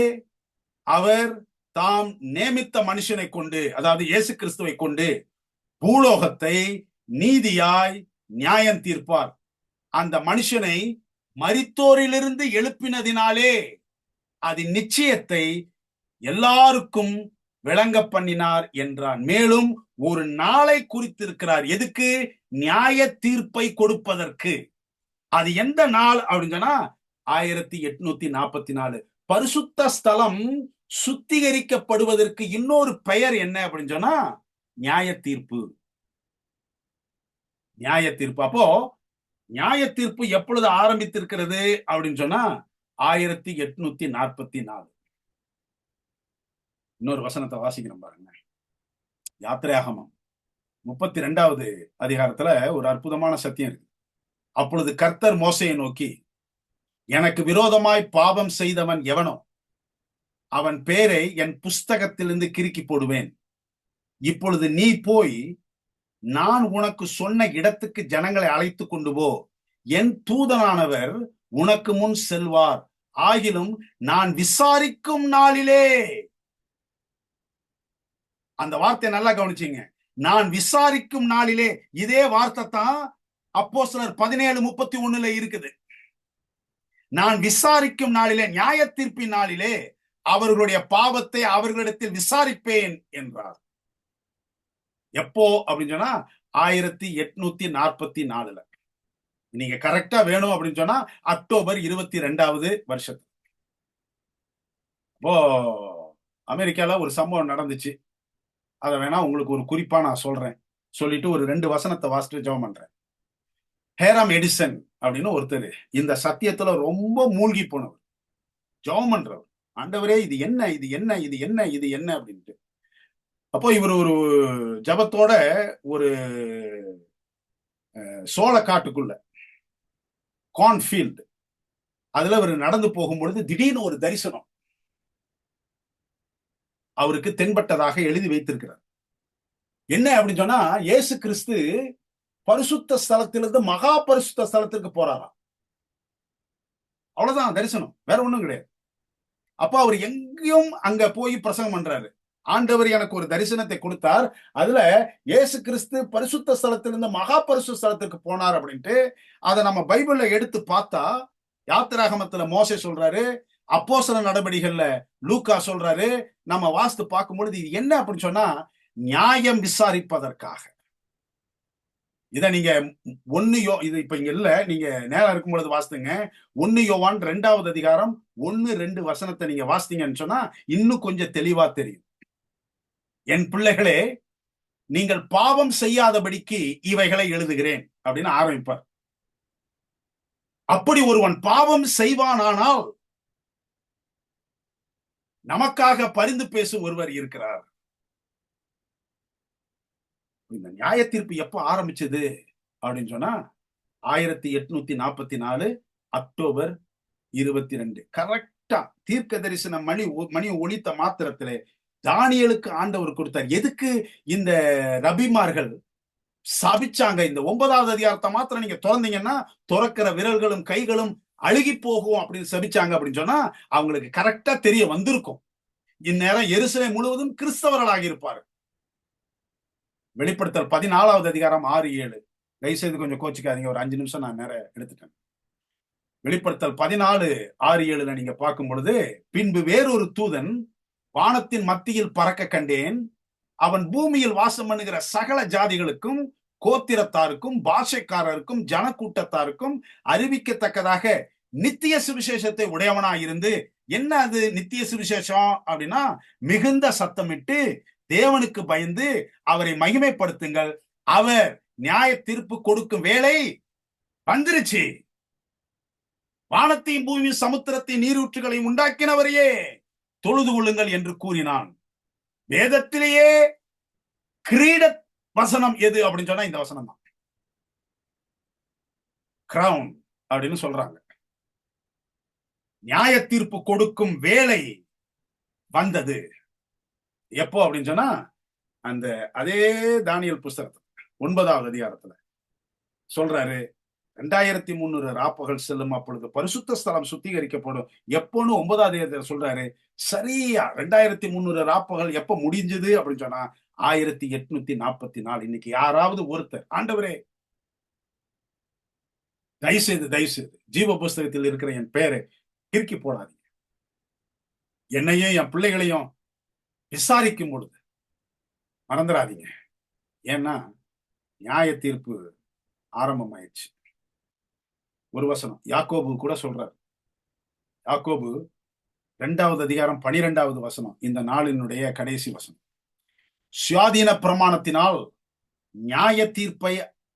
அவர் தாம் நியமித்த மனுஷனை கொண்டு, அதாவது இயேசு கிறிஸ்துவை கொண்டு பூலோகத்தை நீதியாய் நியாயம் தீர்ப்பார். அந்த மனுஷனை மரித்தோரிலிருந்து எழுப்பினதினாலே அது நிச்சயத்தை எல்லாருக்கும் விளங்க பண்ணினார் என்றான். மேலும் ஒரு நாளை குறித்திருக்கிறார். எதுக்கு? நியாய தீர்ப்பை கொடுப்பதற்கு. அது எந்த நாள் அப்படின்னு சொன்னா 1844. பரிசுத்த ஸ்தலம் சுத்திகரிக்கப்படுவதற்கு இன்னொரு பெயர் என்ன அப்படின்னு சொன்னா நியாய தீர்ப்பு. நியாய தீர்ப்பு. அப்போ நியாய தீர்ப்பு எப்பொழுது ஆரம்பித்திருக்கிறது அப்படின்னு சொன்னா 1844. இன்னொரு வசனத்தை வாசிக்கிறோம் பாருங்க. யாத்திரையாகமம் 32வது அதிகாரத்துல ஒரு அற்புதமான சத்தியம் இருக்கு. அப்பொழுது கர்த்தர் மோசேயை நோக்கி, எனக்கு விரோதமாய் பாவம் செய்தவன் எவனோ அவன் பேரை என் புஸ்தகத்திலிருந்து கிறுக்கி போடுவேன். இப்பொழுது நீ போய் நான் உனக்கு சொன்ன இடத்துக்கு ஜனங்களை அழைத்து கொண்டு போ. என் தூதனானவர் உனக்கு முன் செல்வார். ஆகிலும் நான் விசாரிக்கும் நாளிலே, அந்த வார்த்தை நல்லா கவனிச்சீங்க, நான் விசாரிக்கும் நாளிலே. இதே வார்த்தை தான் அப்போஸ்தலர் 17:31 இருக்குது. நான் விசாரிக்கும் நாளிலே, நியாய தீர்ப்பின் நாளிலே அவர்களுடைய பாவத்தை அவர்களிடத்தில் விசாரிப்பேன் என்றார். எப்போ அப்படின்னு சொன்னா 1844. நீங்க கரெக்டா வேணும் அப்படின்னு சொன்னா அக்டோபர் 22வது வருஷத்து. இப்போ அமெரிக்கால ஒரு சம்பவம் நடந்துச்சு. அதை வேணா உங்களுக்கு ஒரு குறிப்பா நான் சொல்றேன். சொல்லிட்டு ஒரு 2 வசனத்தை வாசிட்டு ஜெபம் பண்றேன். ஹேராம் எடிசன் அப்படின்னு ஒருத்தர் இந்த சத்தியத்துல ரொம்ப மூழ்கி போனவர், ஜெபம் பண்றவர். ஆண்டவரே இது என்ன, இது என்ன, இது என்ன, இது என்ன அப்படின்ட்டு. அப்போ இவர் ஒரு ஜபத்தோட ஒரு சோள காட்டுக்குள்ள, கார்ன்ஃபீல்டு, அதுல அவர் நடந்து போகும்பொழுது திடீர்னு ஒரு தரிசனம் அவருக்கு தென்பட்டதாக எழுதி வைத்திருக்கிறார். என்ன அப்படின்னு சொன்னா, இயேசு கிறிஸ்து பரிசுத்த ஸ்தலத்திலிருந்து மகா பரிசுத்த ஸ்தலத்திற்கு போறாராம். அவ்வளவுதான் தரிசனம், வேற ஒண்ணும் கிடையாது. அப்ப அவர் எங்கேயும் அங்க போய் பிரசங்கம் பண்றாரு. ஆண்டவர் எனக்கு ஒரு தரிசனத்தை கொடுத்தார், அதுல இயேசு கிறிஸ்து பரிசுத்த ஸ்தலத்திலிருந்து மகா பரிசுத்த ஸ்தலத்துக்கு போனார் அப்படின்ட்டு அதை நம்ம பைபிள்ல எடுத்து பார்த்தா, யாத்திராகமத்துல மோசே சொல்றாரு, அப்போஸ்தல நடபடிகள்ல லூக்கா சொல்றாரு. நம்ம வாஸ்து பார்க்கும் பொழுது இது என்ன அப்படின்னு சொன்னா, நியாயம் விசாரிப்பதற்காக. இதை நீங்க இது இப்ப இங்க இல்ல, நீங்க நேரம் இருக்கும் பொழுது வாசித்துங்க. 1 யோவான் 2வது அதிகாரம் 1-2 வசனத்தை நீங்க வாசித்தீங்கன்னு சொன்னா இன்னும் கொஞ்சம் தெளிவா தெரியும். என் பிள்ளைகளே, நீங்கள் பாவம் செய்யாதபடிக்கு இவைகளை எழுதுகிறேன் அப்படின்னு ஆரம்பிப்பார். அப்படி ஒருவன் பாவம் செய்வானானால் நமக்காக பரிந்து பேசும் ஒருவர் இருக்கிறார். இந்த நியாய தீர்ப்பு எப்ப ஆரம்பிச்சது அப்படின்னு சொன்னா 1844 அக்டோபர் 22. கரெக்டா தீர்க்க தரிசன மணி ஒலித்த மாத்திரத்திலே தானியேலுக்கு ஆண்டவர் கொடுத்தார். எதுக்கு இந்த ரபிமார்கள் சபிச்சாங்க? இந்த 9வது அதிகாரத்தை மாத்திரம் நீங்க திறந்தீங்கன்னா துறக்கிற விரல்களும் கைகளும் அழுகி போகும் அப்படின்னு சபிச்சாங்க அப்படின்னு சொன்னா அவங்களுக்கு கரெக்டா தெரிய வந்திருக்கும். இந்நேரம் எருசலேம் முழுவதும் கிறிஸ்தவர்களாக இருப்பாரு. வெளிப்படுத்தல் 14வது அதிகாரம் 6-7. தயவுசெய்து கொஞ்சம் கோச்சிக்காதீங்க, ஒரு 5 நிமிஷம் நான் நேரம் எடுத்துட்டேன். வெளிப்படுத்தல் 14:6-7 நீங்க பார்க்கும் பொழுது, பின்பு வேறொரு தூதன் வானத்தின் மத்தியில் பறக்க கண்டேன். அவன் பூமியில் வாசம் பண்ணுகிற சகல ஜாதிகளுக்கும், கோத்திரத்தாருக்கும், பாஷைக்காரருக்கும், ஜனக்கூட்டத்தாருக்கும் அறிவிக்கத்தக்கதாக நித்திய சுவிசேஷத்தை உடையவனாய் இருந்து, என்ன அது நித்திய சுவிசேஷம் அப்படின்னா, மிகுந்த சத்தமிட்டு தேவனுக்கு பயந்து அவரை மகிமைப்படுத்துங்கள், அவர் நியாய தீர்ப்பு கொடுக்கும் வேலை வந்துருச்சு. வானத்தையும் பூமியும் சமுத்திரத்தையும் நீரூற்றுகளையும் உண்டாக்கினவரையே தொழுது கொள்ளுங்கள் என்று கூறினான். வேதத்திலேயே கிரீட வசனம் எது அப்படின்னு சொன்னா இந்த வசனம் தான். கிரவுன் அப்படின்னு சொல்றாங்க. நியாய தீர்ப்பு கொடுக்கும் வேலை வந்தது. எப்போ அப்படின்னு சொன்னா அந்த அதே தானியேல் புஸ்தகத்துல 9வது அதிகாரத்துல சொல்றாரு, 2300 ராப்பகல் செல்லும், அப்பொழுது பரிசுத்த ஸ்தலம் சுத்திகரிக்கப்படும். எப்போன்னு 9வது அதிகாரத்துல சொல்றாரு. சரியா 2300 ராப்பகல் எப்ப முடிஞ்சது அப்படின்னு சொன்னா 1844. இன்னைக்கு யாராவது ஒருத்தர், ஆண்டவரே தயவுசெய்து ஜீவ புஸ்தகத்தில் இருக்கிற என் பெயரை கிறுக்கி போடாதீங்க, என்னையும் என் பிள்ளைகளையும் விசாரிக்கும் பொழுது மறந்துடாதீங்க. ஏன்னா நியாய தீர்ப்பு ஆரம்பமாயிடுச்சு. ஒரு வசனம் யாக்கோபு கூட சொல்றார். யாக்கோபு 2வது அதிகாரம் 12வது வசனம், இந்த நாளினுடைய கடைசி வசனம். சுயாதீன பிரமாணத்தினால் நியாய தீர்ப்பை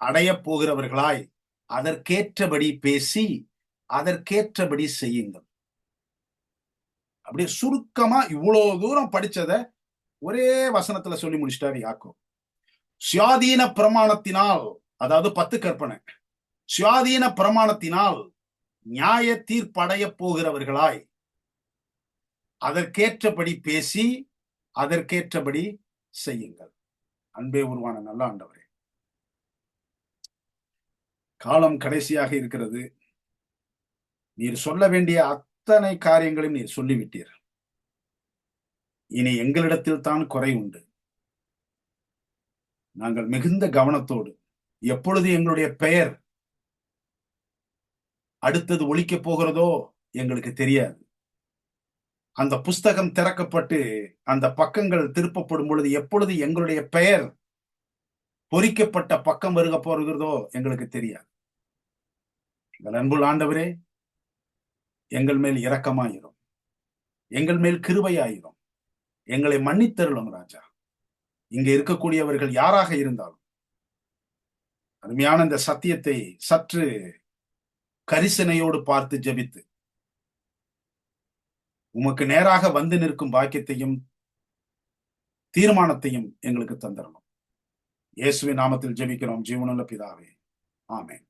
அடைய போகிறவர்களாய் அதற்கேற்றபடி பேசி அதற்கேற்றபடி செய்யுங்கள். அப்படியே சுருக்கமா இவ்வளவு தூரம் படிச்சத ஒரே வசனத்துல சொல்லி முடிச்சிட்டாரு யாக்கோபு. சுயாதீன பிரமாணத்தினால், அதாவது 10 கற்பனை, சுயாதீன பிரமாணத்தினால் நியாய தீர்ப்படைய போகிறவர்களாய் அதற்கேற்றபடி பேசி அதற்கேற்றபடி செய்யுங்கள். அன்பே உருவான நல்ல ஆண்டவரே, காலம் கடைசியாக இருக்கிறது. நீர் சொல்ல வேண்டிய அத்தனை காரியங்களையும் நீர் சொல்லிவிட்டீர். இனி எங்களிடத்தில் தான் குறை உண்டு. நாங்கள் மிகுந்த கவனத்தோடு, எப்பொழுது எங்களுடைய பெயர் அடுத்தது ஒலிக்கப் போகிறதோ எங்களுக்கு தெரியாது. அந்த புஸ்தகம் திறக்கப்பட்டு அந்த பக்கங்கள் திருப்பப்படும் பொழுது எப்பொழுது எங்களுடைய பெயர் பொறிக்கப்பட்ட பக்கம் வருக போகிறதோ எங்களுக்கு தெரியாது. எங்கள் அன்புள்ள ஆண்டவரே, எங்கள் மேல் இரக்கமாயிரும், எங்கள் மேல் கிருபையாயிரும், எங்களை மன்னித்தருளும் ராஜா. இங்க இருக்கக்கூடியவர்கள் யாராக இருந்தாலும் அருமையான இந்த சத்தியத்தை சற்று கரிசனையோடு பார்த்து ஜெபித்து உமக்கு நேராக வந்து நிற்கும் பாக்கியத்தையும் தீர்மானத்தையும் எங்களுக்கு தந்தரணும். இயேசுவின் நாமத்தில் ஜெபிக்கிறோம் ஜீவனுள்ள பிதாவே, ஆமென்.